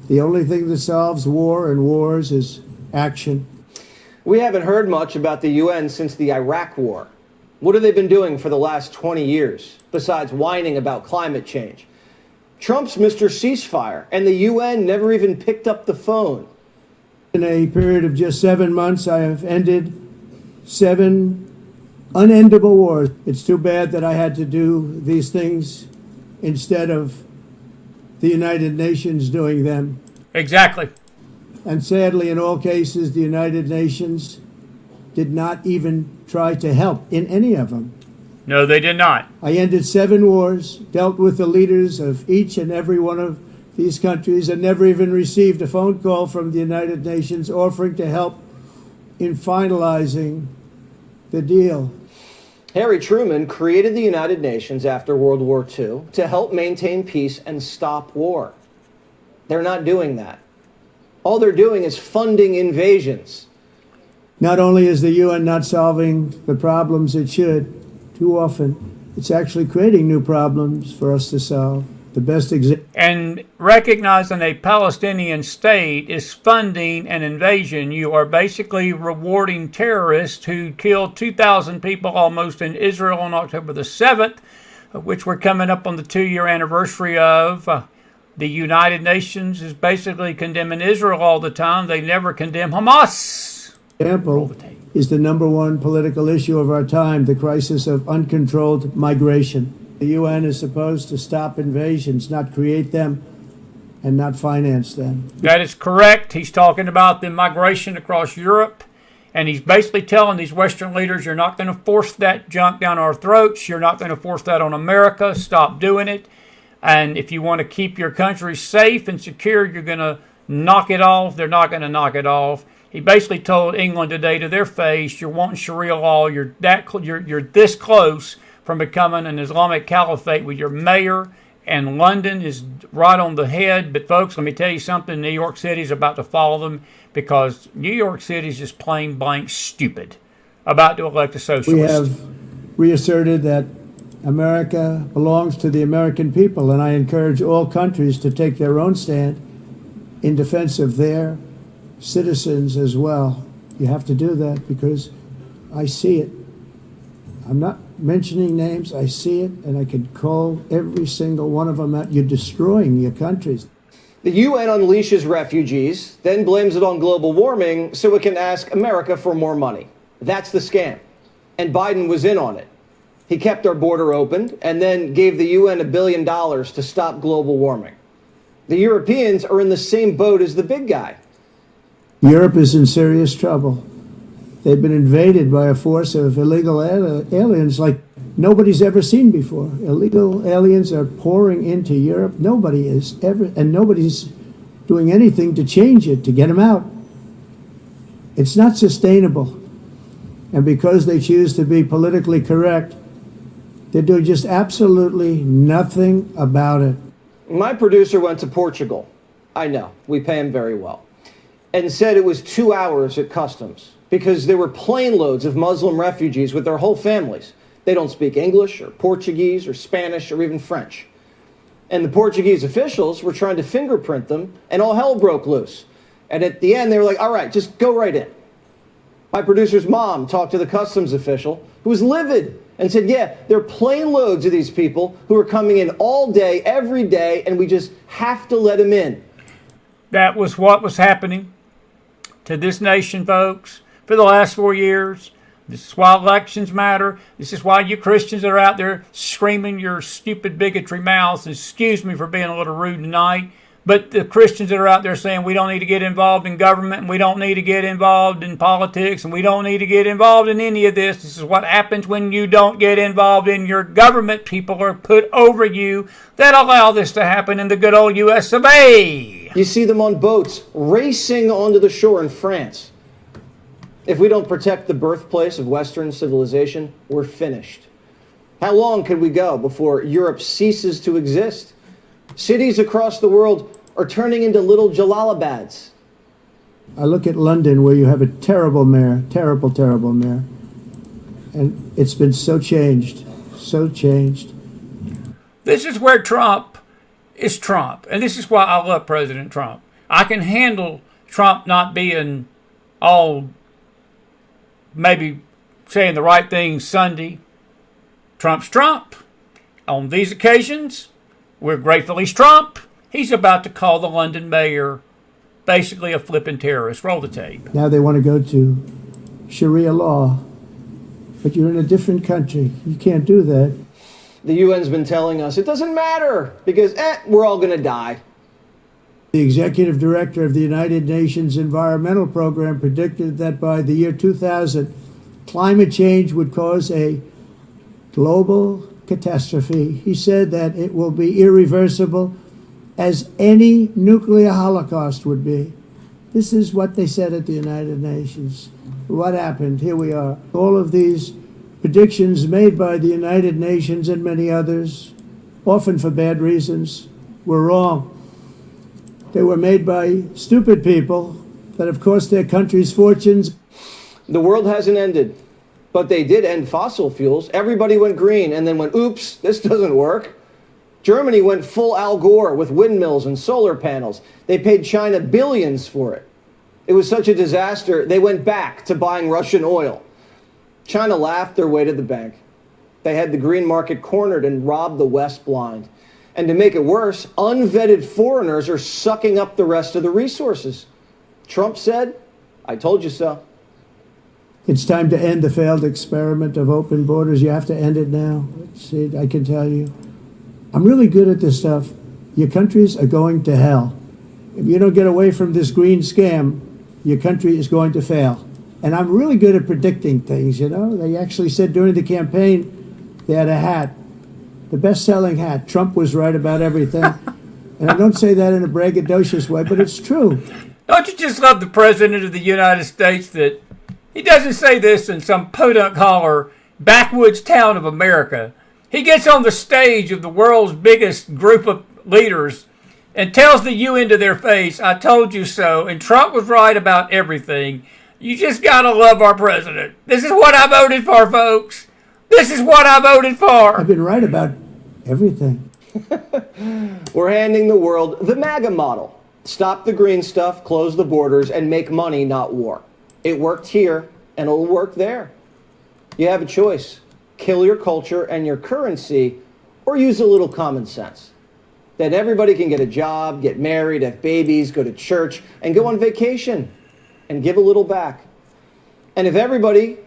The only thing that solves war and wars is action. We haven't heard much about the UN since the Iraq War. What have they been doing for the last 20 years, besides whining about climate change? Trump's Mr. Ceasefire, and the UN never even picked up the phone. In a period of just 7 months, I have ended 7 unendable wars. It's too bad that I had to do these things instead of the United Nations doing them. Exactly. And sadly, in all cases, the United Nations did not even try to help in any of them. No, they did not. I ended 7 wars, dealt with the leaders of each and every one of these countries, and never even received a phone call from the United Nations offering to help in finalizing the deal. Harry Truman created the United Nations after World War II to help maintain peace and stop war. They're not doing that. All they're doing is funding invasions. Not only is the UN not solving the problems it should, too often, it's actually creating new problems for us to solve. The best example. And recognizing a Palestinian state is funding an invasion. You are basically rewarding terrorists who killed 2,000 people almost in Israel on October the 7th, which we're coming up on the 2-year anniversary of. The United Nations is basically condemning Israel all the time. They never condemn Hamas. Example is the #1 political issue of our time, the crisis of uncontrolled migration. The UN is supposed to stop invasions, not create them and not finance them. That is correct. He's talking about the migration across Europe, and he's basically telling these Western leaders, you're not going to force that junk down our throats. You're not going to force that on America. Stop doing it. And if you want to keep your country safe and secure, you're going to knock it off. They're not going to knock it off. He basically told England today to their face, you're wanting Sharia law. You're this close from becoming an Islamic caliphate with your mayor. And London is right on the head. But folks, let me tell you something. New York City is about to follow them because New York City is just plain blank stupid about to elect a socialist. We have reasserted that America belongs to the American people, and I encourage all countries to take their own stand in defense of their citizens as well. You have to do that because I see it. I'm not mentioning names. I see it, and I can call every single one of them out. You're destroying your countries. The UN unleashes refugees, then blames it on global warming so it can ask America for more money. That's the scam. And Biden was in on it. He kept our border open and then gave the UN $1 billion to stop global warming. The Europeans are in the same boat as the big guy. Europe is in serious trouble. They've been invaded by a force of illegal aliens like nobody's ever seen before. Illegal aliens are pouring into Europe. Nobody's doing anything to change it, to get them out. It's not sustainable. And because they choose to be politically correct, they're doing just absolutely nothing about it. My producer went to Portugal. I know, we pay him very well. And said it was 2 hours at customs because there were plane loads of Muslim refugees with their whole families. They don't speak English or Portuguese or Spanish or even French. And the Portuguese officials were trying to fingerprint them, and all hell broke loose. And at the end, they were like, all right, just go right in. My producer's mom talked to the customs official, who was livid, and said, yeah, there are plane loads of these people who are coming in all day, every day, and we just have to let them in. That was what was happening to this nation, folks, for the last 4 years. This is why elections matter. This is why you Christians are out there screaming your stupid bigotry mouths. Excuse me for being a little rude tonight. But the Christians that are out there saying we don't need to get involved in government and we don't need to get involved in politics and we don't need to get involved in any of this. This is what happens when you don't get involved in your government. People are put over you that allow this to happen in the good old U.S. of A. You see them on boats racing onto the shore in France. If we don't protect the birthplace of Western civilization, we're finished. How long could we go before Europe ceases to exist? Cities across the world are turning into little Jalalabads. I look at London, where you have a terrible mayor, terrible mayor. And it's been so changed. This is where Trump is Trump. And this is why I love President Trump. I can handle Trump not being all maybe saying the right thing Sunday. Trump's Trump. On these occasions, we're grateful he's Trump. He's about to call the London mayor basically a flipping terrorist. Roll the tape. Now they want to go to Sharia law. But you're in a different country. You can't do that. The UN's been telling us it doesn't matter because we're all going to die. The executive director of the United Nations Environmental Program predicted that by the year 2000, climate change would cause a global catastrophe. He said that it will be irreversible as any nuclear holocaust would be. This is what they said at the United Nations. What happened? Here we are. All of these predictions made by the United Nations and many others, often for bad reasons, were wrong. They were made by stupid people that have cost their countries fortunes. The world hasn't ended, but they did end fossil fuels. Everybody went green and then went, oops, this doesn't work. Germany went full Al Gore with windmills and solar panels. They paid China billions for it. It was such a disaster, they went back to buying Russian oil. China laughed their way to the bank. They had the green market cornered and robbed the West blind. And to make it worse, unvetted foreigners are sucking up the rest of the resources. Trump said, I told you so. It's time to end the failed experiment of open borders. You have to end it now. See, I can tell you. I'm really good at this stuff. Your countries are going to hell. If you don't get away from this green scam, your country is going to fail. And I'm really good at predicting things, you know. They actually said during the campaign, they had a hat the best-selling hat. Trump was right about everything. And I don't say that in a braggadocious way, but it's true. Don't you just love the President of the United States that he doesn't say this in some podunk holler backwoods town of America. He gets on the stage of the world's biggest group of leaders and tells the UN to their face, I told you so, and Trump was right about everything. You just gotta love our president. This is what I voted for, folks. This is what I voted for. I've been right about everything. We're handing the world the MAGA model. Stop the green stuff, close the borders, and make money, not war. It worked here, and it'll work there. You have a choice. Kill your culture and your currency, or use a little common sense. Then everybody can get a job, get married, have babies, go to church, and go on vacation, and give a little back. And if everybody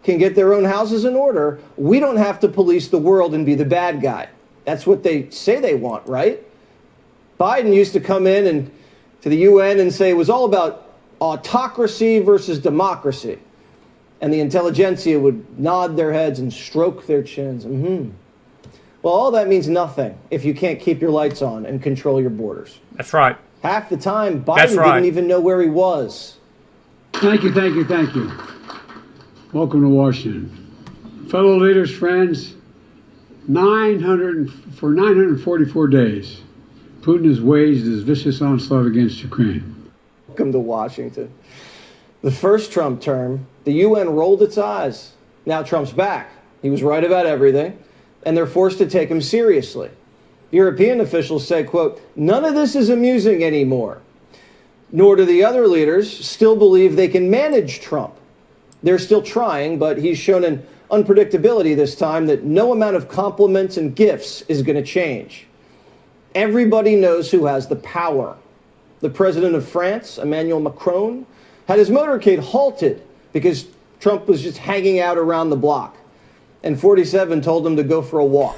can get their own houses in order, we don't have to police the world and be the bad guy. That's what they say they want, right? Biden used to come in and to the UN and say it was all about autocracy versus democracy. And the intelligentsia would nod their heads and stroke their chins. Well, all that means nothing if you can't keep your lights on and control your borders. That's right. Half the time, Biden didn't even know where he was. Thank you, thank you, thank you. Welcome to Washington. Fellow leaders, friends, for 944 days, Putin has waged his vicious onslaught against Ukraine. Welcome to Washington. The first Trump term, the UN rolled its eyes. Now Trump's back. He was right about everything, and they're forced to take him seriously. European officials say, quote, none of this is amusing anymore. Nor do the other leaders still believe they can manage Trump. They're still trying, but he's shown an unpredictability this time that no amount of compliments and gifts is going to change. Everybody knows who has the power. The president of France, Emmanuel Macron, had his motorcade halted because Trump was just hanging out around the block. And 47 told him to go for a walk.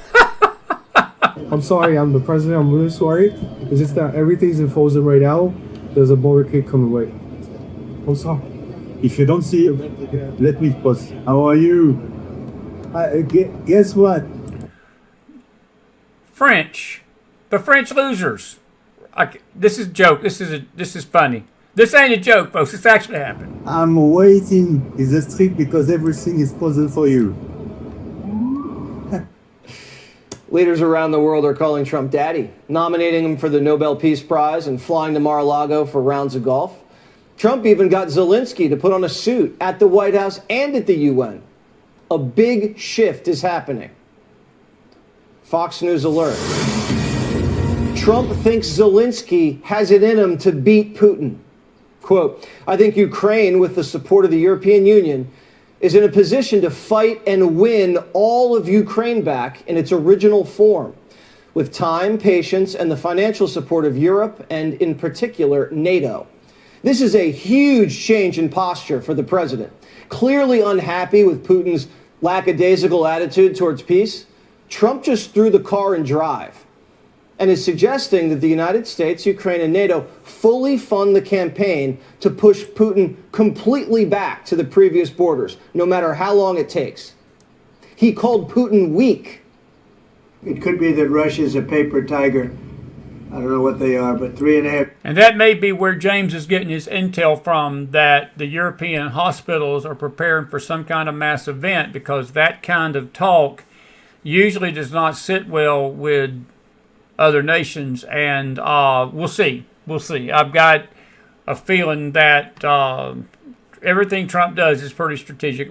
I'm sorry, I'm the president. I'm really sorry. It's just that everything's in frozen right now. There's a motorcade coming away. I'm sorry. If you don't see, let me pause. How are you? Guess what? French. The French losers. This is a joke. This is funny. This ain't a joke, folks. This actually happened. I'm waiting in the street because everything is frozen for you. Leaders around the world are calling Trump daddy, nominating him for the Nobel Peace Prize and flying to Mar-a-Lago for rounds of golf. Trump even got Zelensky to put on a suit at the White House and at the UN. A big shift is happening. Fox News alert. Trump thinks Zelensky has it in him to beat Putin. Quote, I think Ukraine, with the support of the European Union, is in a position to fight and win all of Ukraine back in its original form, with time, patience, and the financial support of Europe and, in particular, NATO. This is a huge change in posture for the president. Clearly unhappy with Putin's lackadaisical attitude towards peace, Trump just threw the car in drive and is suggesting that the United States, Ukraine, and NATO fully fund the campaign to push Putin completely back to the previous borders, no matter how long it takes. He called Putin weak. It could be that Russia's a paper tiger. I don't know what they are, but 3.5. And that may be where James is getting his intel from, that the European hospitals are preparing for some kind of mass event, because that kind of talk usually does not sit well with other nations. And we'll see. We'll see. I've got a feeling that everything Trump does is pretty strategic.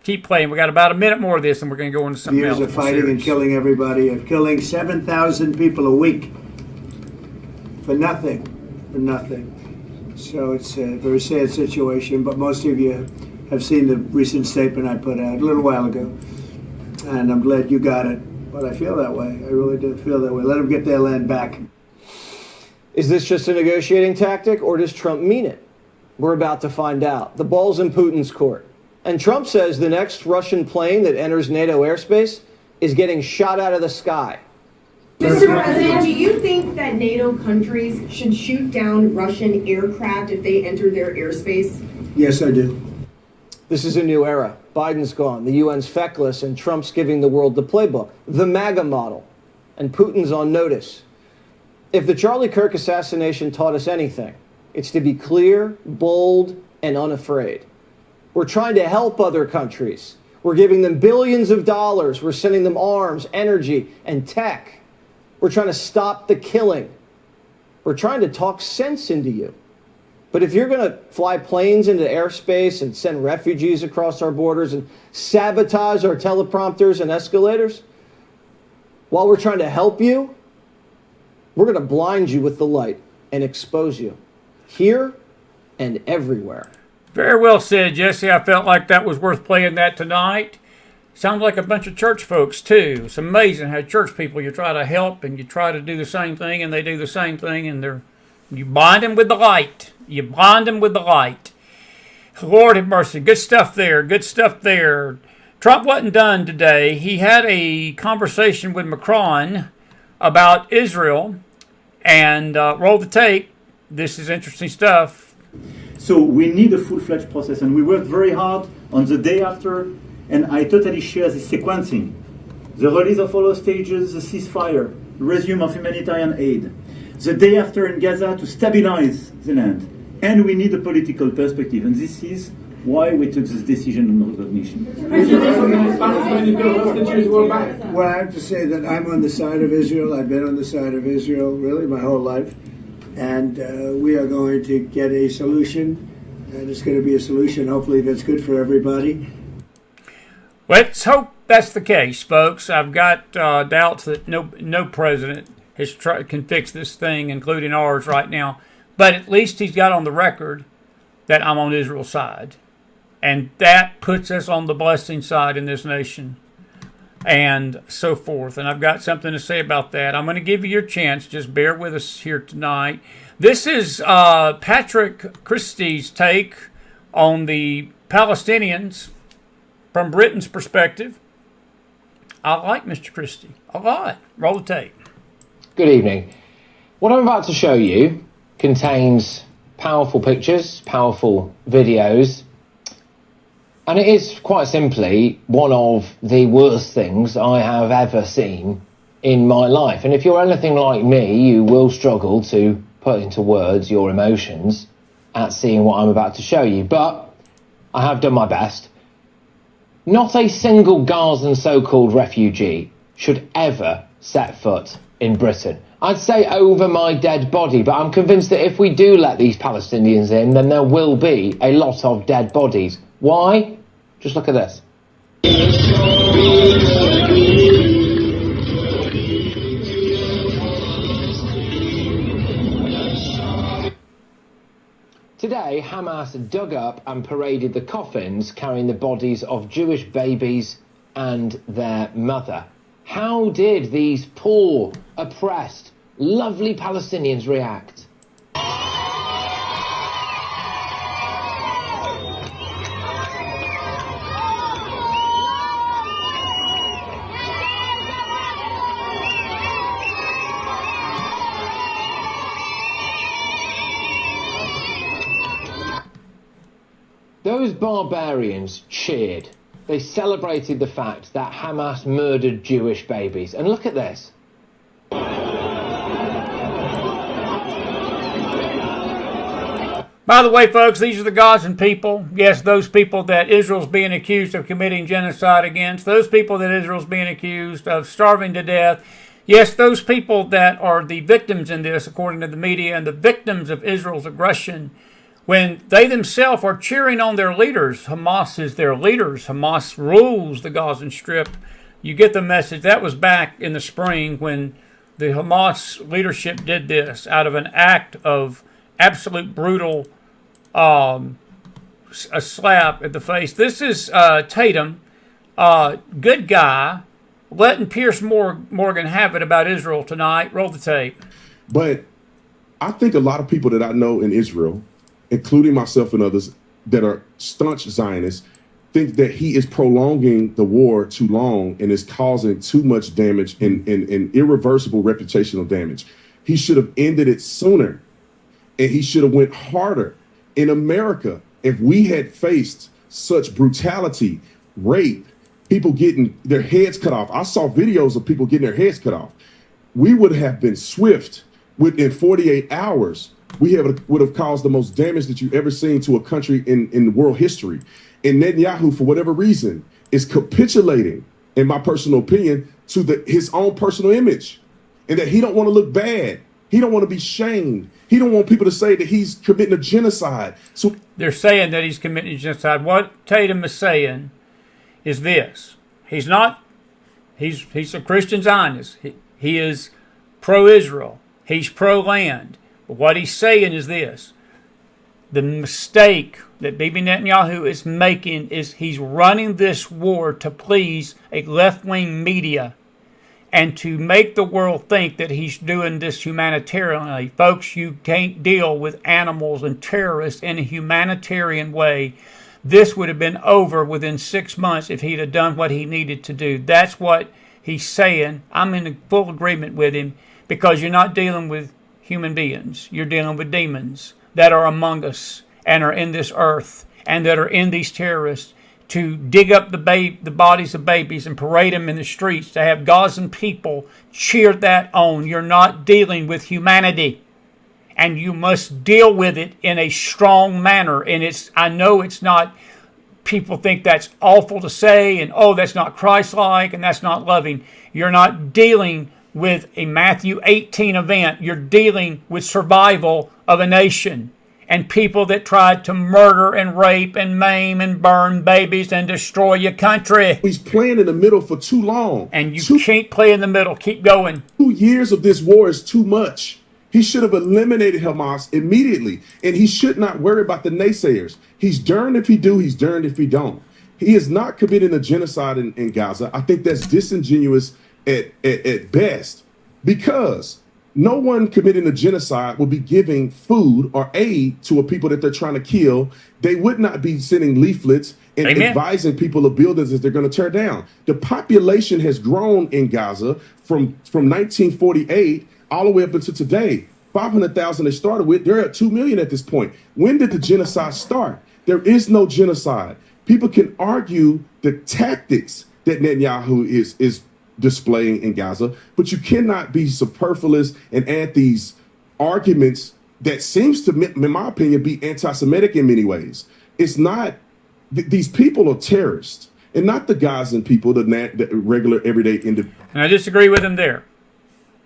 Keep playing. We got about a minute more of this, and we're going to go into something else. Years of fighting and killing everybody, of killing 7,000 people a week. For nothing. So it's a very sad situation, but most of you have seen the recent statement I put out a little while ago, and I'm glad you got it. But I feel that way. I really do feel that way. Let them get their land back. Is this just a negotiating tactic, or does Trump mean it? We're about to find out. The ball's in Putin's court. And Trump says the next Russian plane that enters NATO airspace is getting shot out of the sky. Mr. President, do you think that NATO countries should shoot down Russian aircraft if they enter their airspace? Yes, I do. This is a new era. Biden's gone, the UN's feckless, and Trump's giving the world the playbook, the MAGA model, and Putin's on notice. If the Charlie Kirk assassination taught us anything, it's to be clear, bold, and unafraid. We're trying to help other countries. We're giving them billions of dollars. We're sending them arms, energy, and tech. We're trying to stop the killing. We're trying to talk sense into you. But if you're going to fly planes into airspace and send refugees across our borders and sabotage our teleprompters and escalators, while we're trying to help you, we're going to blind you with the light and expose you here and everywhere. Very well said, Jesse. I felt like that was worth playing that tonight. Sounds like a bunch of church folks, too. It's amazing how church people, you try to help and you try to do the same thing and they do the same thing and you blind them with the light. You blind them with the light. Lord have mercy. Good stuff there. Good stuff there. Trump wasn't done today. He had a conversation with Macron about Israel and roll the tape. This is interesting stuff. So we need a full-fledged process, and we worked very hard on the day after, and I totally share this sequencing. The release of all hostages, the ceasefire, resume of humanitarian aid, the day after in Gaza to stabilize the land, and we need a political perspective, and this is why we took this decision on recognition. Well, I have to say that I'm on the side of Israel. I've been on the side of Israel really my whole life. And we are going to get a solution, and it's going to be a solution, hopefully, that's good for everybody. Let's hope that's the case, folks. I've got doubts that no president can fix this thing, including ours right now. But at least he's got on the record that I'm on Israel's side. And that puts us on the blessing side in this nation. And so forth. And I've got something to say about that. I'm going to give you your chance. Just bear with us here tonight. This is Patrick Christie's take on the Palestinians from Britain's perspective. I like Mr. Christie a lot. Roll the tape. Good evening. What I'm about to show you contains powerful pictures, powerful videos, and it is quite simply one of the worst things I have ever seen in my life. And if you're anything like me, you will struggle to put into words your emotions at seeing what I'm about to show you. But I have done my best. Not a single Gazan so-called refugee should ever set foot in Britain. I'd say over my dead body, but I'm convinced that if we do let these Palestinians in, then there will be a lot of dead bodies. Why? Just look at this. Today, Hamas dug up and paraded the coffins carrying the bodies of Jewish babies and their mother. How did these poor, oppressed, lovely Palestinians react? Those barbarians cheered. They celebrated the fact that Hamas murdered Jewish babies. And look at this. By the way, folks, these are the Gazan people. Yes, those people that Israel's being accused of committing genocide against. Those people that Israel's being accused of starving to death. Yes, those people that are the victims in this, according to the media, and the victims of Israel's aggression, when they themselves are cheering on their leaders. Hamas is their leaders. Hamas rules the Gaza Strip. You get the message. That was back in the spring when the Hamas leadership did this out of an act of absolute brutal a slap at the face. This is Tatum, good guy, letting Piers Morgan have it about Israel tonight. Roll the tape. But I think a lot of people that I know in Israel, including myself and others that are staunch Zionists, think that he is prolonging the war too long and is causing too much damage and irreversible reputational damage. He should have ended it sooner, and he should have went harder. In America, if we had faced such brutality rape, people getting their heads cut off. I saw videos of people getting their heads cut off. We would have been swift within 48 hours. Would have caused the most damage that you've ever seen to a country in world history. And Netanyahu, for whatever reason, is capitulating, in my personal opinion, to his own personal image, and that he don't want to look bad. He don't want to be shamed. He don't want people to say that he's committing a genocide. So they're saying that he's committing a genocide. What Tatum is saying is this: he's not. He's a Christian Zionist. He is pro-Israel. He's pro-land. But what he's saying is this: the mistake that Bibi Netanyahu is making is he's running this war to please a left-wing media and to make the world think that he's doing this humanitarianly. Folks, you can't deal with animals and terrorists in a humanitarian way. This would have been over within 6 months if he'd have done what he needed to do. That's what he's saying. I'm in full agreement with him, because you're not dealing with human beings. You're dealing with demons that are among us and are in this earth and that are in these terrorists to dig up the bodies of babies and parade them in the streets, to have Gazan people cheer that on. You're not dealing with humanity, and you must deal with it in a strong manner. And I know it's not, people think that's awful to say, and oh, that's not Christ-like and that's not loving. You're not dealing with a Matthew 18 event. You're dealing with survival of a nation and people that tried to murder and rape and maim and burn babies and destroy your country. He's playing in the middle for too long. And you can't play in the middle. Keep going. 2 years of this war is too much. He should have eliminated Hamas immediately, and he should not worry about the naysayers. He's darned if he do, he's darned if he don't. He is not committing a genocide in Gaza. I think that's disingenuous at best, because no one committing a genocide will be giving food or aid to a people that they're trying to kill. They would not be sending leaflets and advising people of buildings that they're going to tear down. The population has grown in Gaza from 1948 all the way up until today. 500,000 they started with. They're at 2 million at this point. When did the genocide start? There is no genocide. People can argue the tactics that Netanyahu is displaying in Gaza, but you cannot be superfluous and add these arguments that seems to, in my opinion, be anti-Semitic in many ways. It's not, these people are terrorists, and not the Gazan people, the regular, everyday individuals. And I disagree with him there.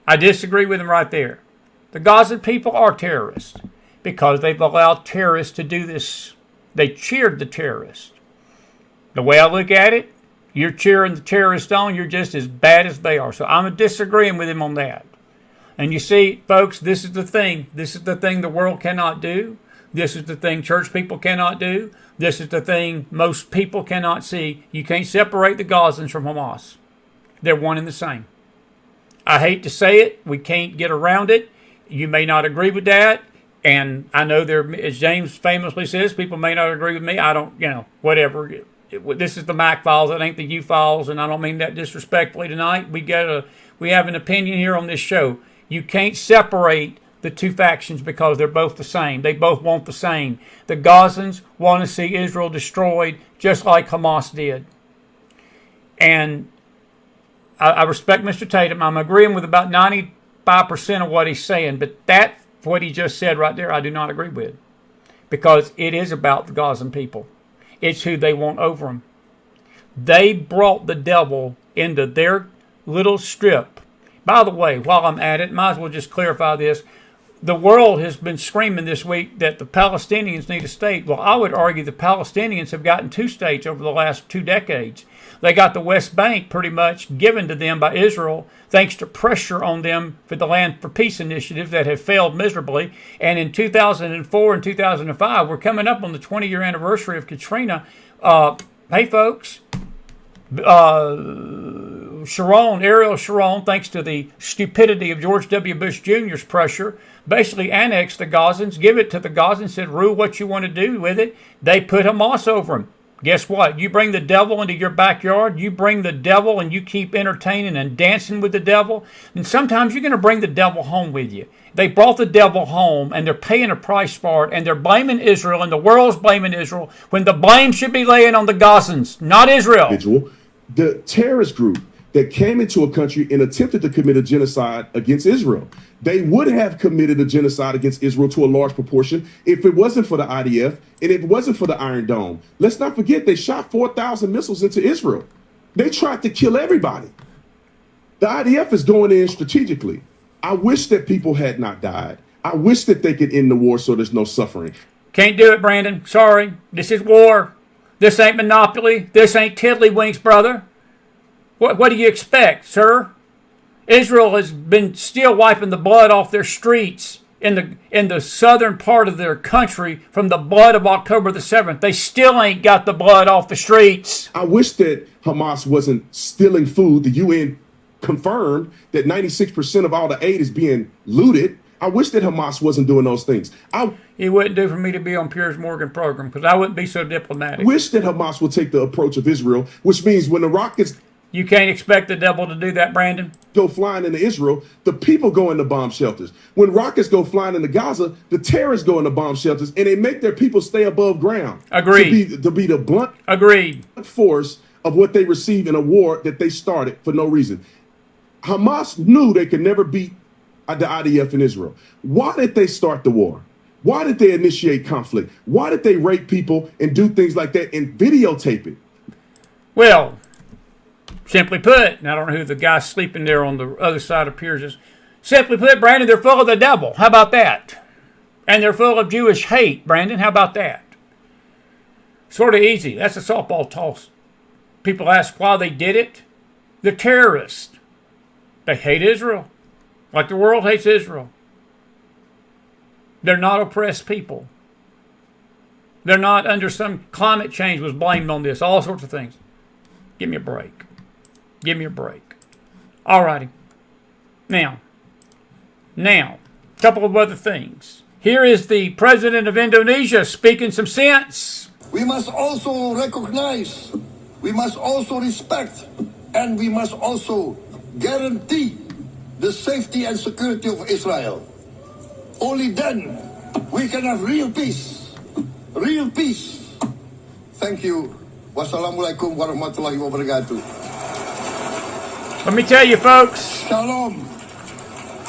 I disagree with him right there. The Gazan people are terrorists because they've allowed terrorists to do this. They cheered the terrorists. The way I look at it, you're cheering the terrorists on, you're just as bad as they are. So I'm disagreeing with him on that. And you see, folks, this is the thing. This is the thing the world cannot do. This is the thing church people cannot do. This is the thing most people cannot see. You can't separate the Gazans from Hamas. They're one and the same. I hate to say it. We can't get around it. You may not agree with that. And I know there, as James famously says, people may not agree with me. I don't, whatever. This is the McFiles. It ain't the U-Files, and I don't mean that disrespectfully tonight. We have an opinion here on this show. You can't separate the two factions because they're both the same. They both want the same. The Gazans want to see Israel destroyed just like Hamas did. And I respect Mr. Tatum. I'm agreeing with about 95% of what he's saying, but what he just said right there, I do not agree with, because it is about the Gazan people. It's who they want over them. They brought the devil into their little strip. By the way, while I'm at it, might as well just clarify this. The world has been screaming this week that the Palestinians need a state. Well, I would argue the Palestinians have gotten 2 states over the last 2 decades. They got the West Bank pretty much given to them by Israel, thanks to pressure on them for the Land for Peace initiative that have failed miserably. And in 2004 and 2005, we're coming up on the 20-year anniversary of Katrina. Hey, folks, Ariel Sharon, thanks to the stupidity of George W. Bush Jr.'s pressure, basically annexed the Gazans, give it to the Gazans, said, rule what you want to do with it. They put Hamas over them. Guess what? You bring the devil into your backyard, you bring the devil and you keep entertaining and dancing with the devil, and sometimes you're going to bring the devil home with you. They brought the devil home and they're paying a price for it, and they're blaming Israel, and the world's blaming Israel when the blame should be laying on the Gazans, not Israel. The terrorist group that came into a country and attempted to commit a genocide against Israel. They would have committed a genocide against Israel to a large proportion if it wasn't for the IDF and if it wasn't for the Iron Dome. Let's not forget they shot 4,000 missiles into Israel. They tried to kill everybody. The IDF is going in strategically. I wish that people had not died. I wish that they could end the war so there's no suffering. Can't do it, Brandon. Sorry. This is war. This ain't Monopoly. This ain't Tiddlywinks, brother. What do you expect, sir? Israel has been still wiping the blood off their streets in the southern part of their country from the blood of October the 7th. They still ain't got the blood off the streets. I wish that Hamas wasn't stealing food. The UN confirmed that 96% of all the aid is being looted. I wish that Hamas wasn't doing those things. It wouldn't do for me to be on Piers Morgan program because I wouldn't be so diplomatic. Wish that Hamas would take the approach of Israel, which means when the rockets... You can't expect the devil to do that, Brandon. Go flying into Israel, the people go into bomb shelters. When rockets go flying into Gaza, the terrorists go into bomb shelters, and they make their people stay above ground. Agreed. To be the blunt force of what they receive in a war that they started for no reason. Hamas knew they could never beat the IDF in Israel. Why did they start the war? Why did they initiate conflict? Why did they rape people and do things like that and videotape it? Well, simply put, and I don't know who the guy sleeping there on the other side of Piers is. Simply put, Brandon, they're full of the devil. How about that? And they're full of Jewish hate, Brandon. How about that? Sort of easy. That's a softball toss. People ask why they did it. They're terrorists. They hate Israel, like the world hates Israel. They're not oppressed people. They're not under some climate change was blamed on this, all sorts of things. Give me a break. Give me a break. All righty. Now, a couple of other things. Here is the president of Indonesia speaking some sense. We must also recognize, we must also respect, and we must also guarantee the safety and security of Israel. Only then we can have real peace. Real peace. Thank you. Wassalamualaikum warahmatullahi wabarakatuh. Let me tell you, folks. Shalom.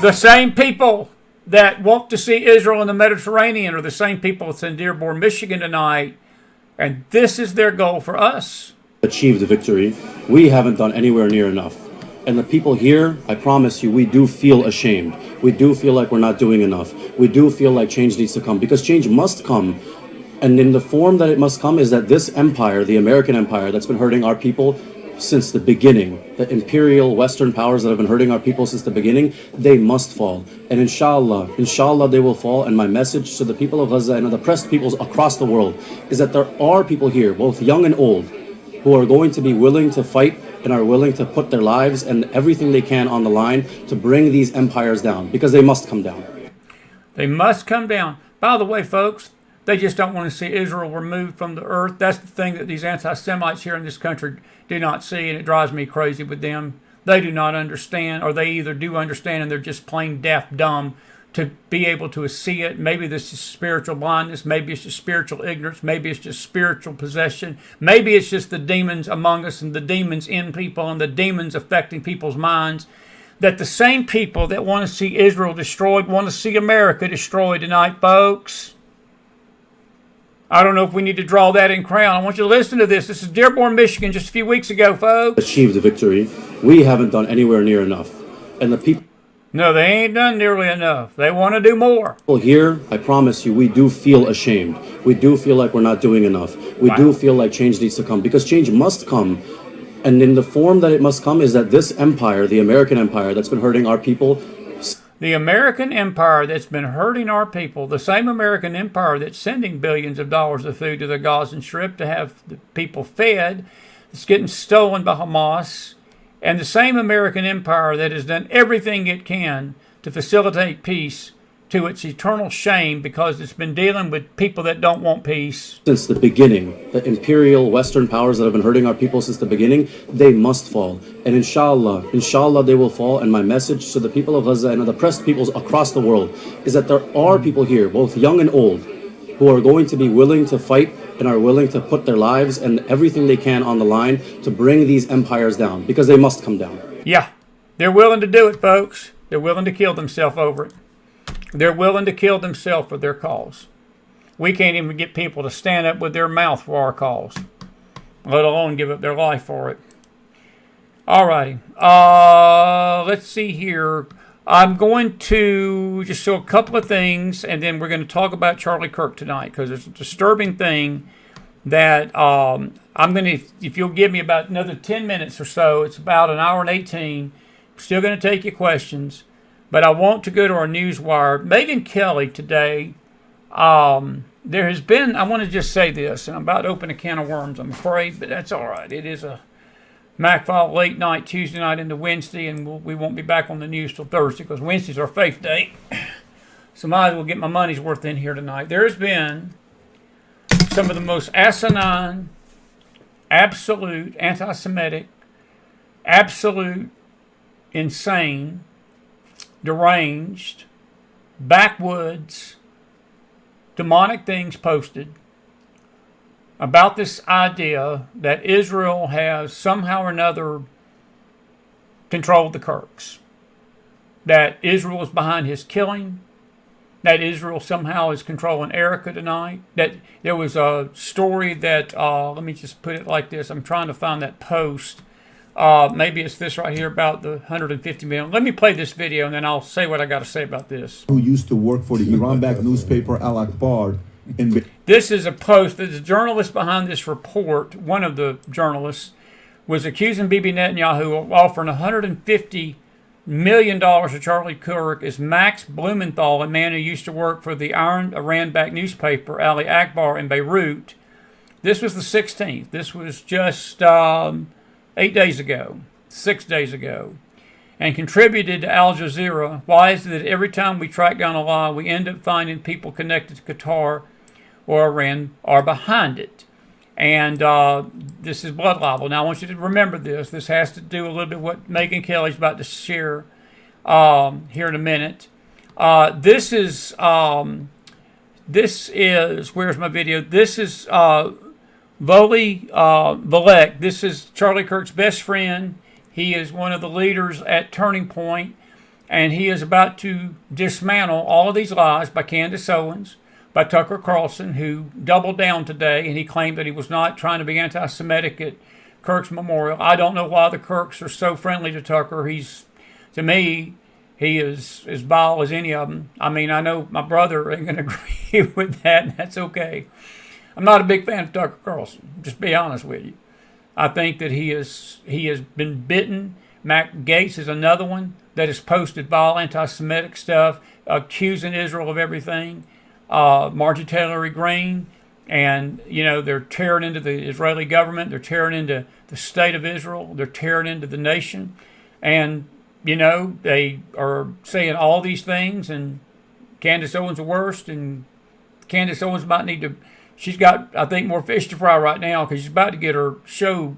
The same people that want to see Israel in the Mediterranean are the same people that's in Dearborn, Michigan tonight. And this is their goal for us. Achieve the victory. We haven't done anywhere near enough. And the people here, I promise you, we do feel ashamed. We do feel like we're not doing enough. We do feel like change needs to come, because change must come. And in the form that it must come is that this empire, the American empire that's been hurting our people since the beginning, the imperial Western powers that have been hurting our people since the beginning, they must fall. And inshallah they will fall. And my message to the people of Gaza and the oppressed peoples across the world is that there are people here, both young and old, who are going to be willing to fight and are willing to put their lives and everything they can on the line to bring these empires down, because they must come down. They must come down. By the way, folks, they just don't want to see Israel removed from the earth. That's the thing that these anti-Semites here in this country do not see, and it drives me crazy with them. They do not understand, or they either do understand and they're just plain deaf dumb to be able to see it. Maybe this is spiritual blindness. Maybe it's just spiritual ignorance. Maybe it's just spiritual possession. Maybe it's just the demons among us and the demons in people and the demons affecting people's minds. That the same people that want to see Israel destroyed want to see America destroyed tonight, folks. I don't know if we need to draw that in crown. I want you to listen to this. This is Dearborn, Michigan, just a few weeks ago, folks. Achieve the victory. We haven't done anywhere near enough. And the people... No, they ain't done nearly enough. They want to do more. Well, here, I promise you, we do feel ashamed. We do feel like we're not doing enough. We do feel like change needs to come, because change must come. And in the form that it must come is that this empire, the American empire that's been hurting our people... The American empire that's been hurting our people, the same American empire that's sending billions of dollars of food to the Gaza Strip to have the people fed, it's getting stolen by Hamas, and the same American empire that has done everything it can to facilitate peace to its eternal shame because it's been dealing with people that don't want peace. Since the beginning, the imperial Western powers that have been hurting our people since the beginning, they must fall. And inshallah they will fall. And my message to the people of Gaza and the oppressed peoples across the world is that there are people here, both young and old, who are going to be willing to fight and are willing to put their lives and everything they can on the line to bring these empires down, because they must come down. Yeah, they're willing to do it, folks. They're willing to kill themselves over it. They're willing to kill themselves for their cause. We can't even get people to stand up with their mouth for our cause, let alone give up their life for it. All righty. Let's see here. I'm going to just show a couple of things, and then we're going to talk about Charlie Kirk tonight, because there's a disturbing thing that I'm going to, if you'll give me about another 10 minutes or so, it's about an hour and 18. I'm still going to take your questions, but I want to go to our news wire. Megyn Kelly today, there has been, I want to just say this, and I'm about to open a can of worms, I'm afraid, but that's all right. It is a McFile late night, Tuesday night into Wednesday, and we won't be back on the news till Thursday because Wednesday's our faith day. So might as well get my money's worth in here tonight. There's been some of the most asinine, absolute anti-Semitic, absolute insane, deranged, backwoods, demonic things posted about this idea that Israel has somehow or another controlled the Kirks, that Israel is behind his killing, that Israel somehow is controlling Erica tonight, that there was a story that, let me just put it like this, I'm trying to find that post, maybe it's this right here about the 150 million. Let me play this video and then I'll say what I got to say about this. Who used to work for the Iran-backed newspaper Al Akbar. This is a post that the journalist behind this report, one of the journalists, was accusing Bibi Netanyahu of offering $150 million to Charlie Kirk is Max Blumenthal, a man who used to work for the Iran-backed newspaper Ali Akbar in Beirut. This was the 16th. This was just 8 days ago, 6 days ago, and contributed to Al Jazeera. Why is it that every time we track down a lie, we end up finding people connected to Qatar or Iran are behind it? And this is blood libel. Now, I want you to remember this. This has to do a little bit what Megyn Kelly's about to share here in a minute. This is, where's my video? This is Voli Valek. This is Charlie Kirk's best friend. He is one of the leaders at Turning Point, and he is about to dismantle all of these lies by Candace Owens, by Tucker Carlson, who doubled down today, and he claimed that he was not trying to be anti-Semitic at Kirk's memorial. I don't know why the Kirks are so friendly to Tucker. To me, he is as vile as any of them. I mean, I know my brother ain't going to agree with that, and that's okay. I'm not a big fan of Tucker Carlson, just be honest with you. I think that he has been bitten. Matt Gaetz is another one that has posted vile anti-Semitic stuff, accusing Israel of everything. Marjorie Taylor Greene, and they're tearing into the Israeli government, they're tearing into the state of Israel, they're tearing into the nation, and they are saying all these things, and Candace Owens the worst, and Candace Owens might need to, she's got, I think, more fish to fry right now, because she's about to get her show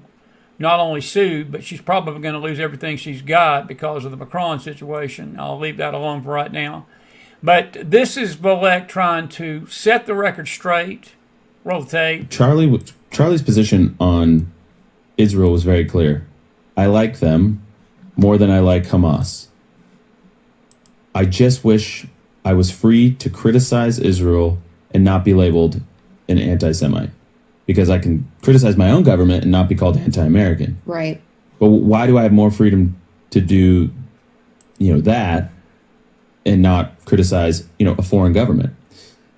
not only sued, but she's probably going to lose everything she's got because of the Macron situation. I'll leave that alone for right now. But this is Volek trying to set the record straight. Roll the tape. Charlie's position on Israel was very clear. I like them more than I like Hamas. I just wish I was free to criticize Israel and not be labeled an anti-Semite, because I can criticize my own government and not be called anti-American. Right. But why do I have more freedom to do, that and not criticize, a foreign government?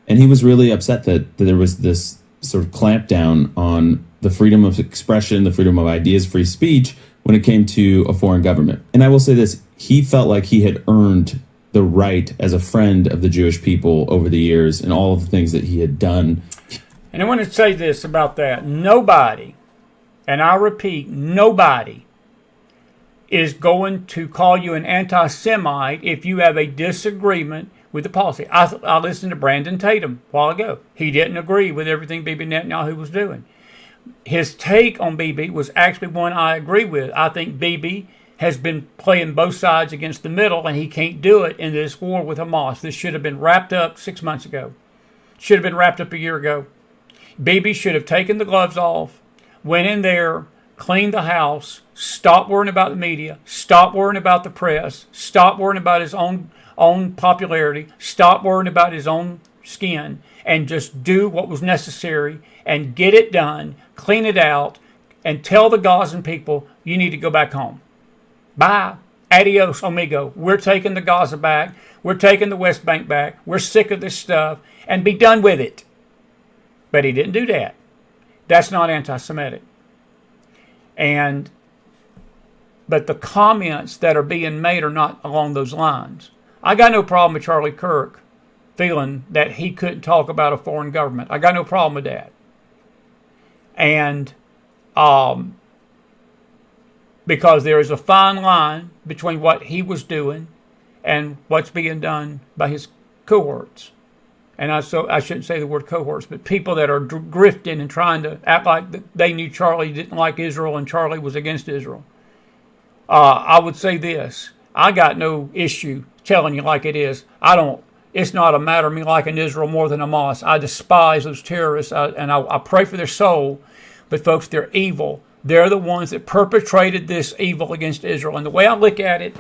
And he was really upset that there was this sort of clampdown on the freedom of expression, the freedom of ideas, free speech when it came to a foreign government. And I will say this, he felt like he had earned the right as a friend of the Jewish people over the years and all of the things that he had done. And I want to say this about that. Nobody, and I repeat, nobody is going to call you an anti-Semite if you have a disagreement with with the policy. I listened to Brandon Tatum a while ago. He didn't agree with everything Bibi Netanyahu was doing. His take on Bibi was actually one I agree with. I think Bibi has been playing both sides against the middle, and he can't do it in this war with Hamas. This should have been wrapped up 6 months ago. Should have been wrapped up a year ago. Bibi should have taken the gloves off, went in there, cleaned the house, stopped worrying about the media, stopped worrying about the press, stopped worrying about his own popularity, stopped worrying about his own skin, and just do what was necessary and get it done, clean it out, and tell the Gazan people, you need to go back home. Bye. Adios, amigo. We're taking the Gaza back. We're taking the West Bank back. We're sick of this stuff, and be done with it. But he didn't do that. That's not anti-Semitic. But the comments that are being made are not along those lines. I got no problem with Charlie Kirk feeling that he couldn't talk about a foreign government. I got no problem with that. And because there is a fine line between what he was doing and what's being done by his cohorts. And I shouldn't say the word cohorts, but people that are grifting and trying to act like they knew Charlie didn't like Israel and Charlie was against Israel. I would say this. I got no issue telling you like it is. It's not a matter of me liking Israel more than Hamas. I despise those terrorists, and I pray for their soul. But folks, they're evil. They're the ones that perpetrated this evil against Israel. And the way I look at it,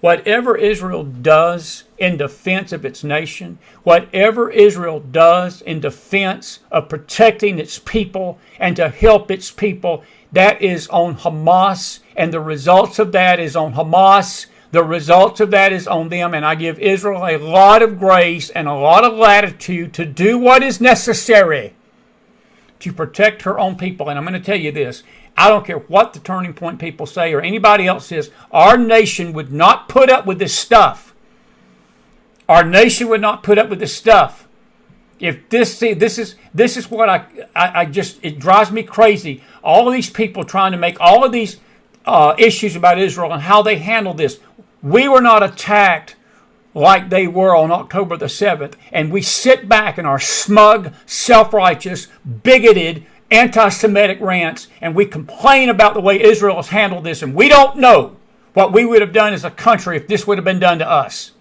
whatever Israel does in defense of its nation, whatever Israel does in defense of protecting its people and to help its people, that is on Hamas, and the results of that is on Hamas. The results of that is on them, and I give Israel a lot of grace and a lot of latitude to do what is necessary to protect her own people. And I'm going to tell you this. I don't care what the Turning Point people say or anybody else says. Our nation would not put up with this stuff. Our nation would not put up with this stuff. If this is what I just, it drives me crazy. All of these people trying to make all of these issues about Israel and how they handle this. We were not attacked like they were on October the 7th. And we sit back in our smug, self-righteous, bigoted, anti-Semitic rants, and we complain about the way Israel has handled this, and we don't know what we would have done as a country if this would have been done to us.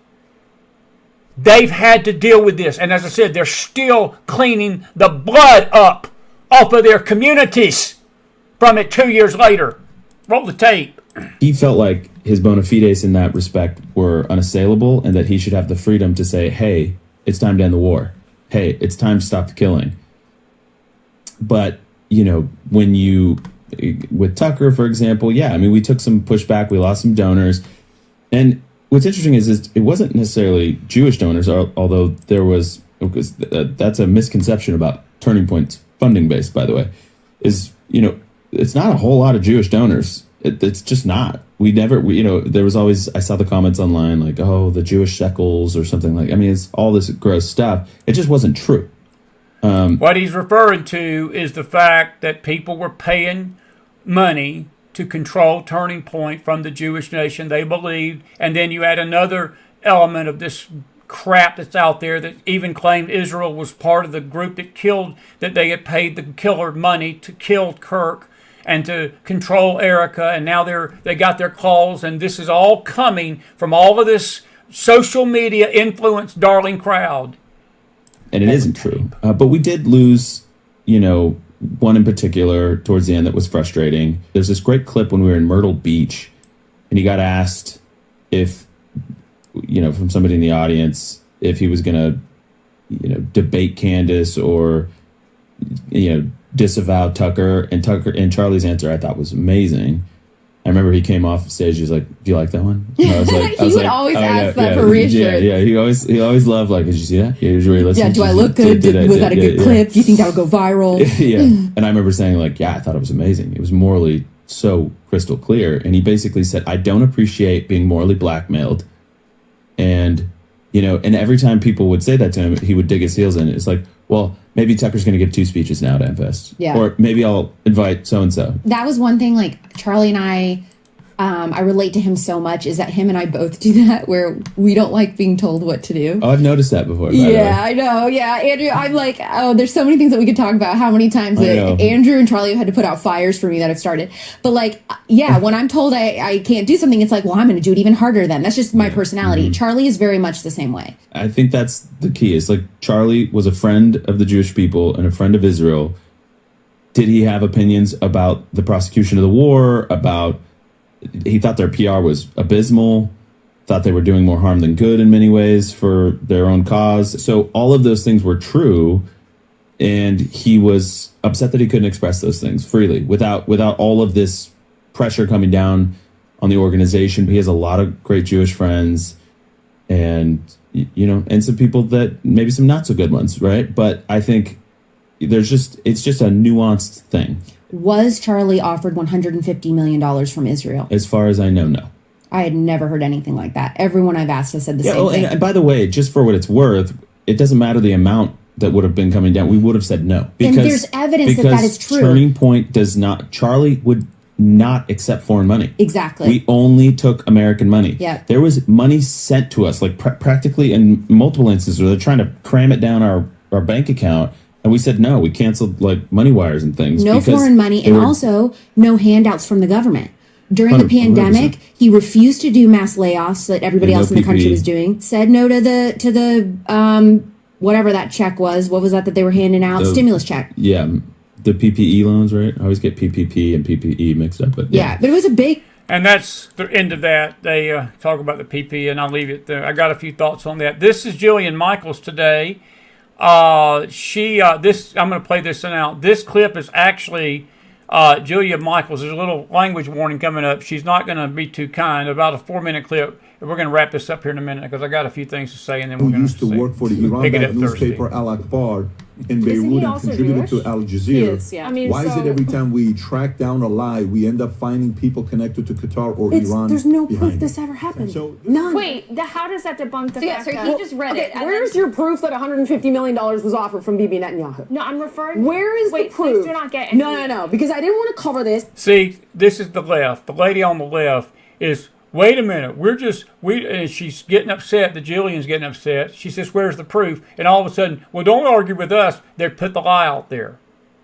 They've had to deal with this, and as I said, they're still cleaning the blood up off of their communities from it 2 years later. Roll the tape. He felt like his bona fides in that respect were unassailable, and that he should have the freedom to say, hey, it's time to end the war. Hey, it's time to stop the killing. But, when with Tucker, for example, we took some pushback, we lost some donors. And what's interesting is it wasn't necessarily Jewish donors, although that's a misconception about Turning Point's funding base, by the way, it's not a whole lot of Jewish donors. It's just not. There was always, I saw the comments online like, oh, the Jewish shekels or something it's all this gross stuff. It just wasn't true. What he's referring to is the fact that people were paying money to control Turning Point from the Jewish nation, they believed. And then you add another element of this crap that's out there that even claimed Israel was part of the group that they had paid the killer money to kill Kirk and to control Erica. And now they got their claws, and this is all coming from all of this social media influenced darling crowd. And it isn't true. But we did lose, one in particular towards the end that was frustrating. There's this great clip when we were in Myrtle Beach, and he got asked if, from somebody in the audience, if he was going to, debate Candace or, disavow Tucker. And Charlie's answer I thought was amazing. I remember he came off stage. He was like, "Do you like that one?" And I was like, he would always ask that for reassurance. Yeah. He always loved like, "Did you see that? Did you really listen? Yeah. Do I look good? Was that a good clip? Do you think that would go viral?" Yeah. And I remember saying like, "Yeah, I thought it was amazing. It was morally so crystal clear." And he basically said, "I don't appreciate being morally blackmailed." And and every time people would say that to him, he would dig his heels in. It's like, well, maybe Tucker's going to give 2 speeches now to Amfest. Yeah. Or maybe I'll invite so-and-so. That was one thing, like, Charlie and I I relate to him so much is that him and I both do that, where we don't like being told what to do. Oh, I've noticed that before. Yeah, I know. Yeah, Andrew, I'm like, oh, there's so many things that we could talk about. How many times that Andrew and Charlie have had to put out fires for me that I've started. But like, yeah, when I'm told I can't do something, it's like, well, I'm going to do it even harder then. That's just my personality. Charlie is very much the same way. I think that's the key. It's like Charlie was a friend of the Jewish people and a friend of Israel. Did he have opinions about the prosecution of the war, he thought their PR was abysmal, thought they were doing more harm than good in many ways for their own cause. So all of those things were true, and he was upset that he couldn't express those things freely without all of this pressure coming down on the organization. He has a lot of great Jewish friends, and and some people that maybe some not so good ones, right? But I think it's just a nuanced thing. Was Charlie offered $150 million from Israel? As far as I know, no. I had never heard anything like that. Everyone I've asked has said the same thing. And by the way, just for what it's worth, it doesn't matter the amount that would have been coming down. We would have said no. And there's evidence that is true. Turning Point does not. Charlie would not accept foreign money. Exactly. We only took American money. Yeah. There was money sent to us, like practically in multiple instances where they're trying to cram it down our bank account. And we said no. We canceled like money wires and things. No foreign money, and also no handouts from the government. During the pandemic, 100%. He refused to do mass layoffs that everybody else in the country was doing. Said no to the whatever that check was. What was that they were handing out? Stimulus check. Yeah, the PPE loans, right? I always get PPP and PPE mixed up. But yeah, but it was a big. And that's the end of that. They talk about the PP, and I'll leave it there. I got a few thoughts on that. This is Jillian Michaels today. I'm going to play this out. This clip is actually Julia Michaels. There's a little language warning coming up. She's not going to be too kind. About a 4-minute clip. And we're going to wrap this up here in a minute because I got a few things to say, and then we're going to used to work for the Iran newspaper Al Akbar in Beirut and contributed to Al Jazeera. Why is it every time we track down a lie, we end up finding people connected to Qatar or Iran? There's no proof this ever happened. None. Wait, how does that debunk the fact that... he just read it. Where's your proof that $150 million was offered from Bibi Netanyahu? No, I'm referring... Where is the proof? Please do not get... No, because I didn't want to cover this. See, this is the left. The lady on the left is... Wait a minute, and she's getting upset, the Jillian's getting upset. She says, where's the proof? And all of a sudden, well, don't argue with us. They put the lie out there.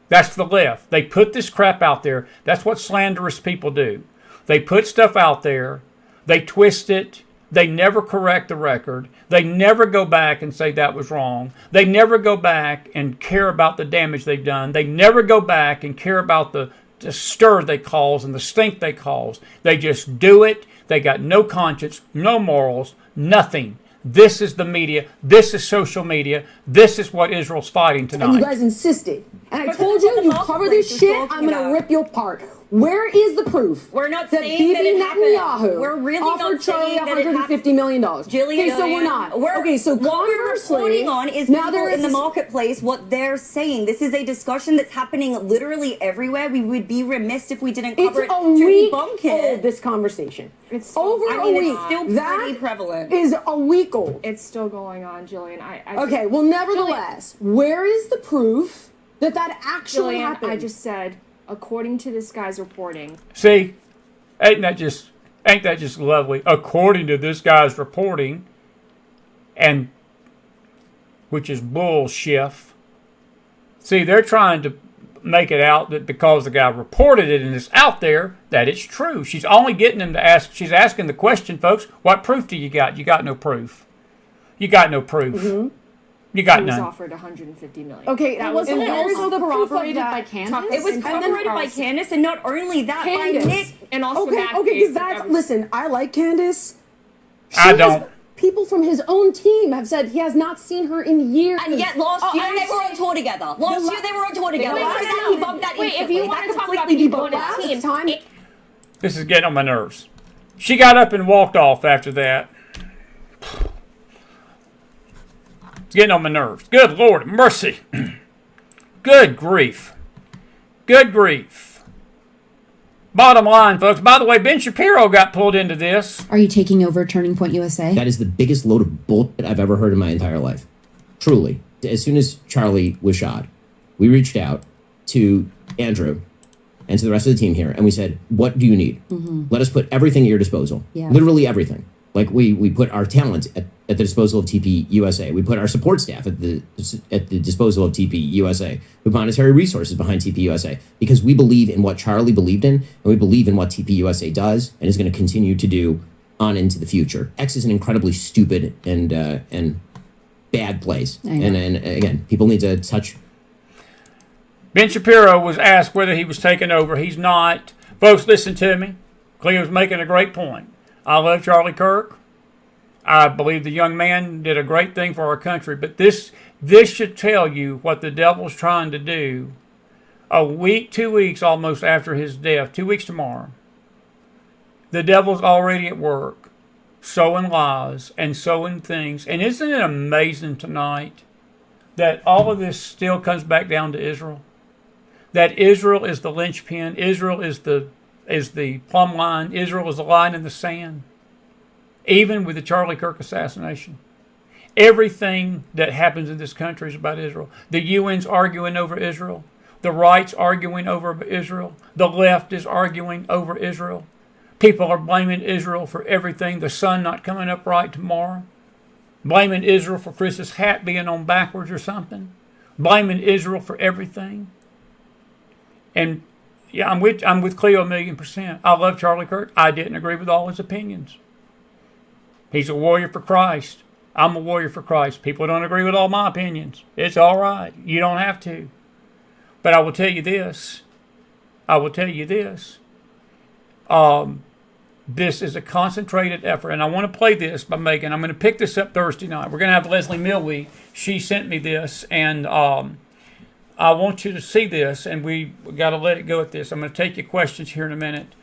That's the left. They put this crap out there. That's what slanderous people do. They put stuff out there. They twist it. They never correct the record. They never go back and say that was wrong. They never go back and care about the damage they've done. They never go back and care about the stir they cause and the stink they cause. They just do it. They got no conscience, no morals, nothing. This is the media. This is social media. This is what Israel's fighting tonight. And you guys insisted. And I told you cover this shit, I'm going to rip you apart. Where is the proof? We're not that saying that it Netanyahu We're really offered not Charlie saying that it $150 million. Jillian, so we're not. So what we're reporting on is now people in the marketplace, what they're saying. This is a discussion that's happening literally everywhere. We would be remiss if we didn't cover it to debunk it. This conversation. It's over a week. It's still pretty prevalent. Is a week old. It's still going on, Jillian. Okay, well, nevertheless, where is the proof that actually Jillian, happened? I just said, according to this guy's reporting. See, ain't that just lovely? According to this guy's reporting, and which is bullshit. See, they're trying to make it out that because the guy reported it and it's out there, that it's true. She's only getting him to ask. She's asking the question, folks. What proof do you got? You got no proof. You got no proof. Mm-hmm. You got he was none. offered $150 million. Okay, that wasn't was also corroborated by Candace. It was corroborated by Candace, and not only that, by Nick, and also okay, because that's listen. I like Candace. I don't. People from his own team have said he has not seen her in years. And yet last year they were on tour together. Last year they were on tour together. Wait, if you want to talk about people on his team, this is getting on my nerves. She got up and walked off after that. It's getting on my nerves. Good Lord, mercy. Good grief. Good grief. Bottom line, folks. By the way, Ben Shapiro got pulled into this. Are you taking over Turning Point USA? That is the biggest load of bullshit I've ever heard in my entire life. Truly. As soon as Charlie was shot, we reached out to Andrew and to the rest of the team here, and we said, what do you need? Let us put everything at your disposal. Yeah. Literally everything. Like we put our talent at the disposal of TP USA. We put our support staff at the disposal of TP USA. We put monetary resources behind TP USA because we believe in what Charlie believed in, and we believe in what TP USA does and is going to continue to do on into the future. X is an incredibly stupid and bad place. And again, people need to touch. Ben Shapiro was asked whether he was taking over. He's not. Folks, listen to me. Cleo's making a great point. I love Charlie Kirk. I believe the young man did a great thing for our country. But this should tell you what the devil's trying to do. A week, 2 weeks almost after his death, 2 weeks tomorrow, the devil's already at work, sowing lies and sowing things. And isn't it amazing tonight that all of this still comes back down to Israel? That Israel is the linchpin. Israel is the plumb line. Israel is the line in the sand. Even with the Charlie Kirk assassination. Everything that happens in this country is about Israel. The UN's arguing over Israel. The right's arguing over Israel. The left is arguing over Israel. People are blaming Israel for everything. The sun not coming up right tomorrow. Blaming Israel for Chris's hat being on backwards or something. Blaming Israel for everything. And yeah, I'm with Cleo 1,000,000%. I love Charlie Kirk. I didn't agree with all his opinions. He's a warrior for Christ. I'm a warrior for Christ. People don't agree with all my opinions. It's all right. You don't have to. But I will tell you this. This is a concentrated effort. And I want to play this by Megan. I'm going to pick this up Thursday night. We're going to have Leslie Millwee. She sent me this. And I want you to see this, and we got to let it go at this. I'm going to take your questions here in a minute.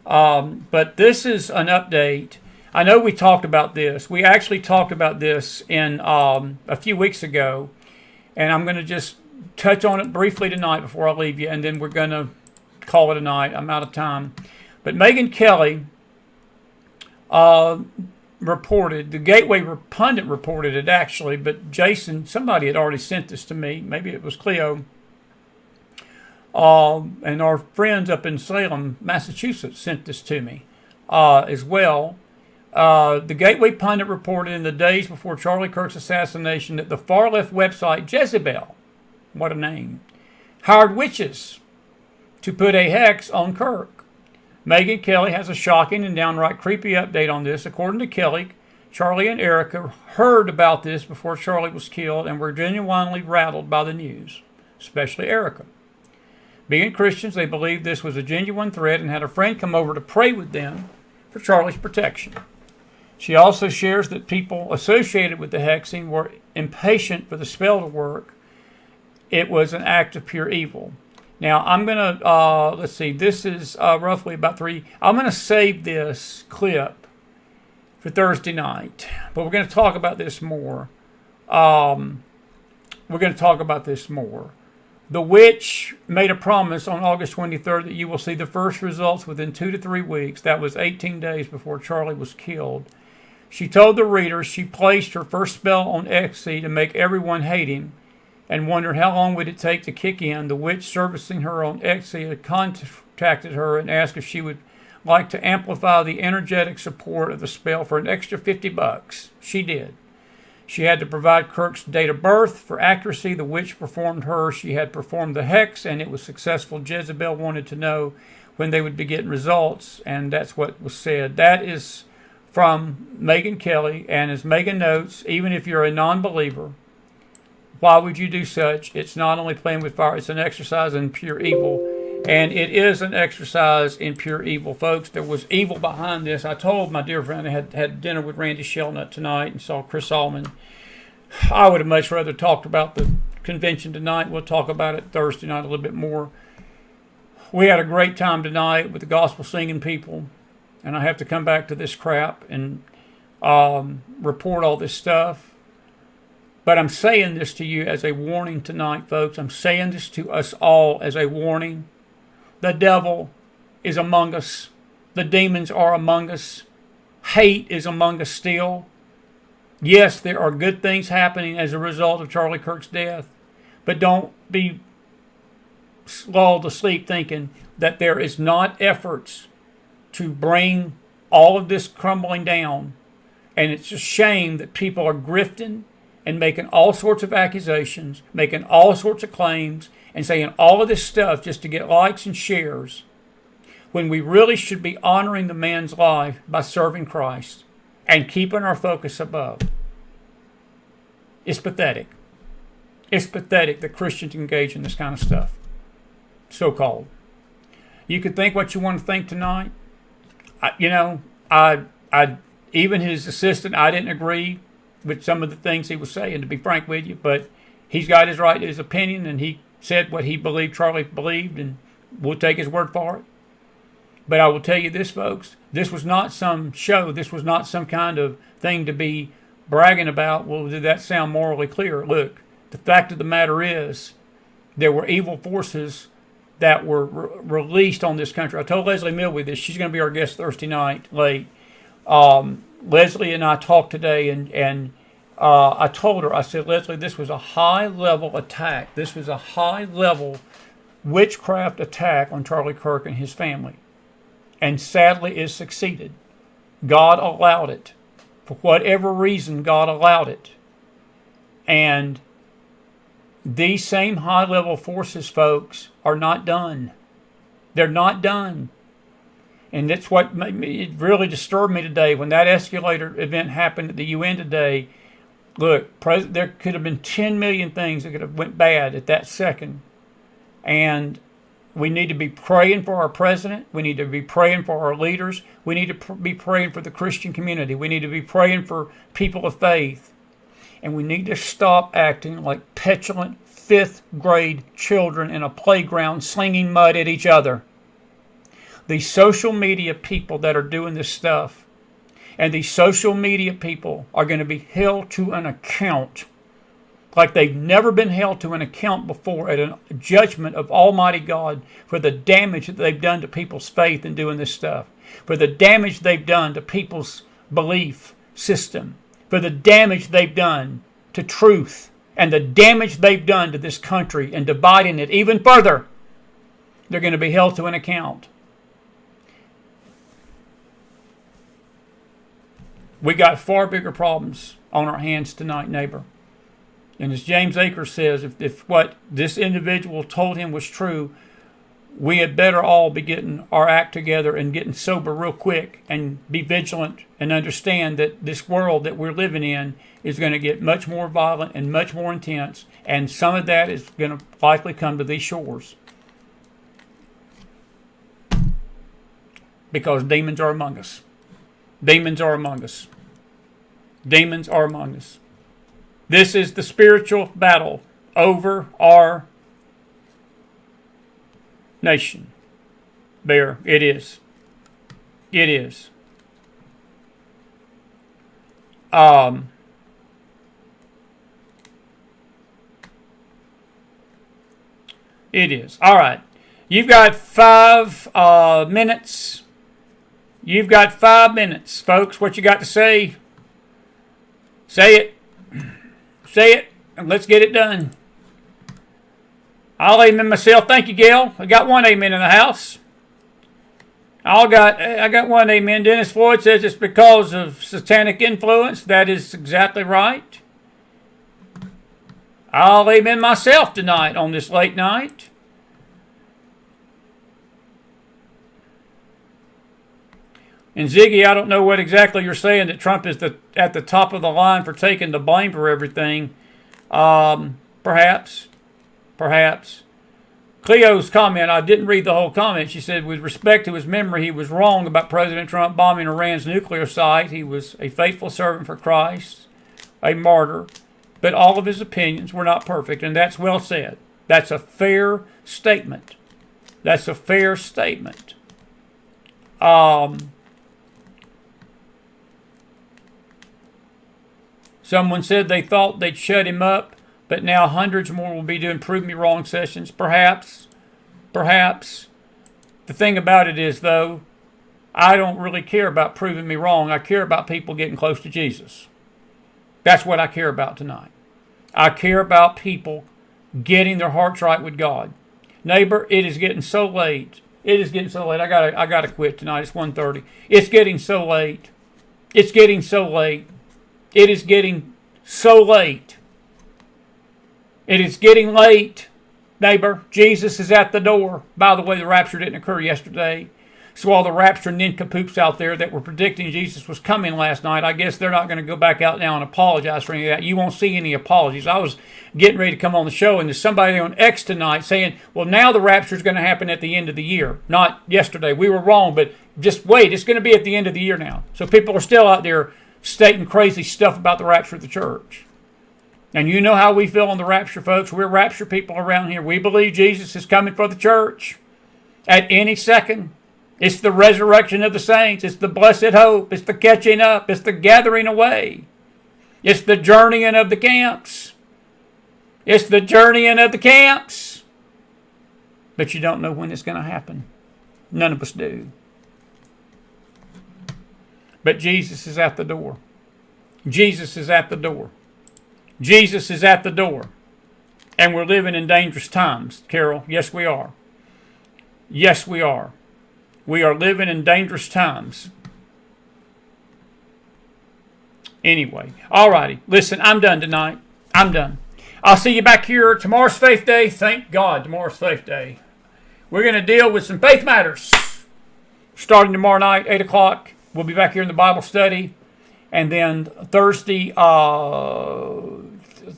But this is an update. I know we talked about this. We actually talked about this in a few weeks ago, and I'm going to just touch on it briefly tonight before I leave you, and then we're going to call it a night. I'm out of time. But Megyn Kelly reported, the Gateway pundit reported it actually, but Jason, somebody had already sent this to me. Maybe it was Cleo. And our friends up in Salem, Massachusetts sent this to me as well. The Gateway pundit reported in the days before Charlie Kirk's assassination that the far-left website Jezebel, what a name, hired witches to put a hex on Kirk. Megyn Kelly has a shocking and downright creepy update on this. According to Kelly, Charlie and Erica heard about this before Charlie was killed and were genuinely rattled by the news, especially Erica. Being Christians, they believed this was a genuine threat and had a friend come over to pray with them for Charlie's protection. She also shares that people associated with the hexing were impatient for the spell to work. It was an act of pure evil. Now, I'm going to, let's see, this is roughly about 3. I'm going to save this clip for Thursday night, but we're going to talk about this more. The witch made a promise on August 23rd that you will see the first results within 2 to 3 weeks. That was 18 days before Charlie was killed. She told the readers she placed her first spell on Xe to make everyone hate him and wondered how long would it take to kick in. The witch servicing her on Xe had contacted her and asked if she would like to amplify the energetic support of the spell for an extra $50. She did. She had to provide Kirk's date of birth for accuracy. The witch performed her. She had performed the hex, and it was successful. Jezebel wanted to know when they would be getting results, and that's what was said. That is from Megyn Kelly, and as Megan notes, even if you're a non-believer, why would you do such? It's not only playing with fire, it's an exercise in pure evil. And it is an exercise in pure evil, folks. There was evil behind this. I told my dear friend I had dinner with Randy Shelnut tonight and saw Chris Allman. I would have much rather talked about the convention tonight. We'll talk about it Thursday night a little bit more. We had a great time tonight with the gospel singing people. And I have to come back to this crap and report all this stuff. But I'm saying this to you as a warning tonight, folks. I'm saying this to us all as a warning. The devil is among us. The demons are among us. Hate is among us still. Yes, there are good things happening as a result of Charlie Kirk's death. But don't be lulled to sleep thinking that there is not efforts to bring all of this crumbling down. And it's a shame that people are grifting and making all sorts of accusations, making all sorts of claims, and saying all of this stuff just to get likes and shares, when we really should be honoring the man's life by serving Christ and keeping our focus above. It's pathetic. It's pathetic that Christians engage in this kind of stuff, so-called. You could think what you want to think tonight. Even his assistant, I didn't agree with some of the things he was saying, to be frank with you, but he's got his right to his opinion, and he said what he believed Charlie believed, and we'll take his word for it. But I will tell you this, folks, this was not some show. This was not some kind of thing to be bragging about. Well, did that sound morally clear? Look, the fact of the matter is there were evil forces that were released on this country. I told Leslie Milwee this. She's going to be our guest Thursday night late. Leslie and I talked today, and I told her, I said, Leslie, this was a high-level attack. This was a high-level witchcraft attack on Charlie Kirk and his family. And sadly, it succeeded. God allowed it. For whatever reason, God allowed it. And these same high-level forces, folks, are not done. They're not done. And that's what made me, it really disturbed me today. When that escalator event happened at the UN today, look, there could have been 10 million things that could have went bad at that second. And we need to be praying for our president. We need to be praying for our leaders. We need to be praying for the Christian community. We need to be praying for people of faith. And we need to stop acting like petulant 5th grade children in a playground slinging mud at each other. These social media people that are doing this stuff, and these social media people are going to be held to an account like they've never been held to an account before at a judgment of Almighty God for the damage that they've done to people's faith in doing this stuff, for the damage they've done to people's belief system, for the damage they've done to truth, and the damage they've done to this country and dividing it even further. They're going to be held to an account. We got far bigger problems on our hands tonight, neighbor. And as James Akers says, if what this individual told him was true, we had better all be getting our act together and getting sober real quick and be vigilant and understand that this world that we're living in is going to get much more violent and much more intense, and some of that is going to likely come to these shores. Because demons are among us. Demons are among us. Demons are among us. This is the spiritual battle over our nation. Bear, it is. It is. It is. All right. You've got 5 minutes. You've got 5 minutes, folks. What you got to say? Say it. Say it, and let's get it done. I'll amen myself. Thank you, Gail. I got one amen in the house. I got one amen. Dennis Floyd says it's because of satanic influence. That is exactly right. I'll amen myself tonight on this late night. And Ziggy, I don't know what exactly you're saying, that Trump is at the top of the line for taking the blame for everything. Perhaps. Cleo's comment, I didn't read the whole comment. She said, with respect to his memory, he was wrong about President Trump bombing Iran's nuclear site. He was a faithful servant for Christ, a martyr. But all of his opinions were not perfect, and that's well said. That's a fair statement. That's a fair statement. Someone said they thought they'd shut him up, but now hundreds more will be doing Prove Me Wrong sessions. Perhaps. The thing about it is, though, I don't really care about proving me wrong. I care about people getting close to Jesus. That's what I care about tonight. I care about people getting their hearts right with God. Neighbor, it is getting so late. It is getting so late. I gotta quit tonight. It's 1:30. It's getting so late. It's getting so late. It is getting so late. It is getting late, neighbor. Jesus is at the door. By the way, the rapture didn't occur yesterday. So all the rapture nincompoops out there that were predicting Jesus was coming last night, I guess they're not going to go back out now and apologize for any of that. You won't see any apologies. I was getting ready to come on the show, and there's somebody on X tonight saying, well, now the rapture is going to happen at the end of the year. Not yesterday. We were wrong, but just wait. It's going to be at the end of the year now. So people are still out there stating crazy stuff about the rapture of the church. And you know how we feel on the rapture, folks. We're rapture people around here. We believe Jesus is coming for the church at any second. It's the resurrection of the saints. It's the blessed hope. It's the catching up. It's the gathering away. It's the journeying of the camps. It's the journeying of the camps. But you don't know when it's going to happen. None of us do. But Jesus is at the door. Jesus is at the door. Jesus is at the door. And we're living in dangerous times, Carol. Yes, we are. Yes, we are. We are living in dangerous times. Anyway, all righty. Listen, I'm done tonight. I'm done. I'll see you back here. Tomorrow's Faith Day. Thank God tomorrow's Faith Day. We're going to deal with some faith matters. Starting tomorrow night, 8 o'clock. We'll be back here in the Bible study. And then Thursday,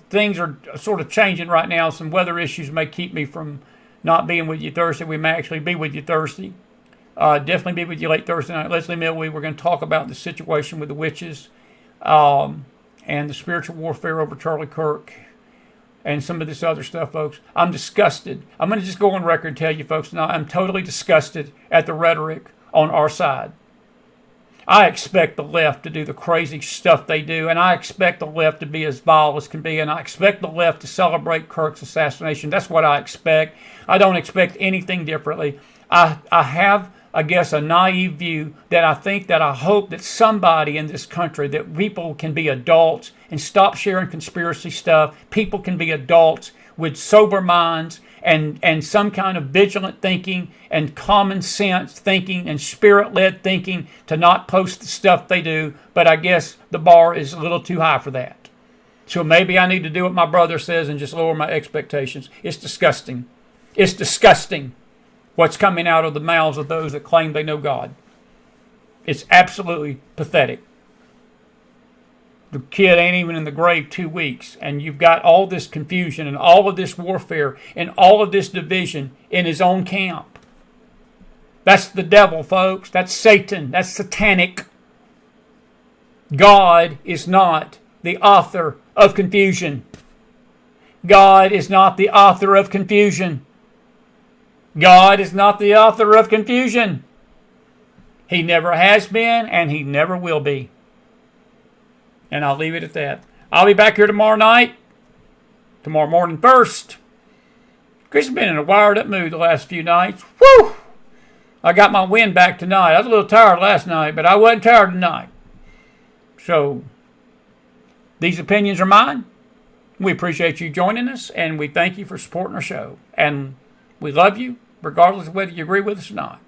things are sort of changing right now. Some weather issues may keep me from not being with you Thursday. We may actually be with you Thursday. Definitely be with you late Thursday night. Leslie Millwee, we're going to talk about the situation with the witches and the spiritual warfare over Charlie Kirk and some of this other stuff, folks. I'm disgusted. I'm going to just go on record and tell you, folks, now I'm totally disgusted at the rhetoric on our side. I expect the left to do the crazy stuff they do, and I expect the left to be as vile as can be, and I expect the left to celebrate Kirk's assassination. That's what I expect. I don't expect anything differently. I have, I guess, a naive view that I hope that somebody in this country, that people can be adults and stop sharing conspiracy stuff. People can be adults with sober minds and some kind of vigilant thinking and common sense thinking and spirit-led thinking to not post the stuff they do. But I guess the bar is a little too high for that. So maybe I need to do what my brother says and just lower my expectations. It's disgusting. It's disgusting what's coming out of the mouths of those that claim they know God. It's absolutely pathetic. The kid ain't even in the grave 2 weeks, and you've got all this confusion and all of this warfare and all of this division in his own camp. That's the devil, folks. That's Satan. That's satanic. God is not the author of confusion. God is not the author of confusion. God is not the author of confusion. He never has been, and he never will be. And I'll leave it at that. I'll be back here tomorrow night. Tomorrow morning first. Chris has been in a wired up mood the last few nights. Woo! I got my wind back tonight. I was a little tired last night, but I wasn't tired tonight. So, these opinions are mine. We appreciate you joining us, and we thank you for supporting our show. And we love you, regardless of whether you agree with us or not.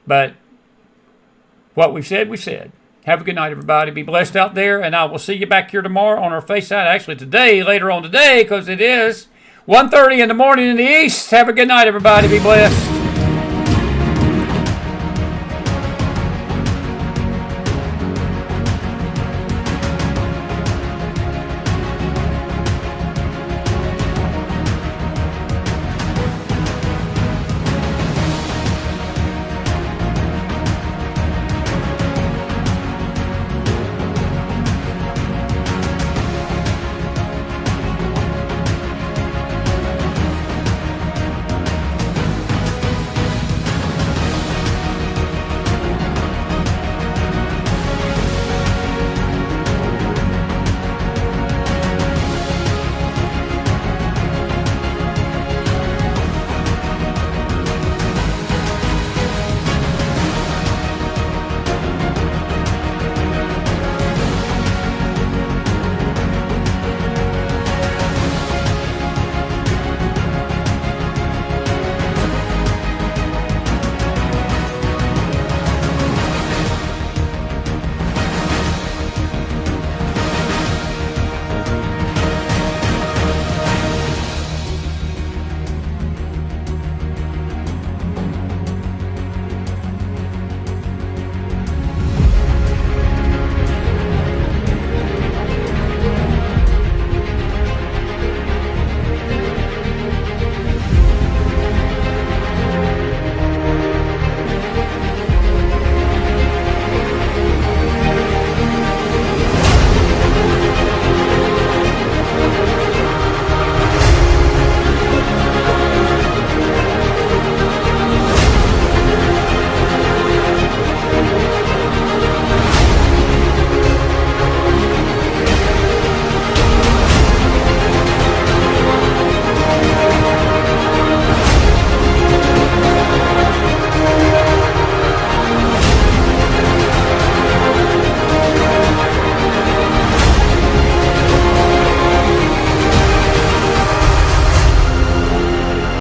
But what we said, we said. Have a good night, everybody. Be blessed out there, and I will see you back here tomorrow on our face side. Actually, today, later on today, because it is 1:30 in the morning in the east. Have a good night, everybody. Be blessed.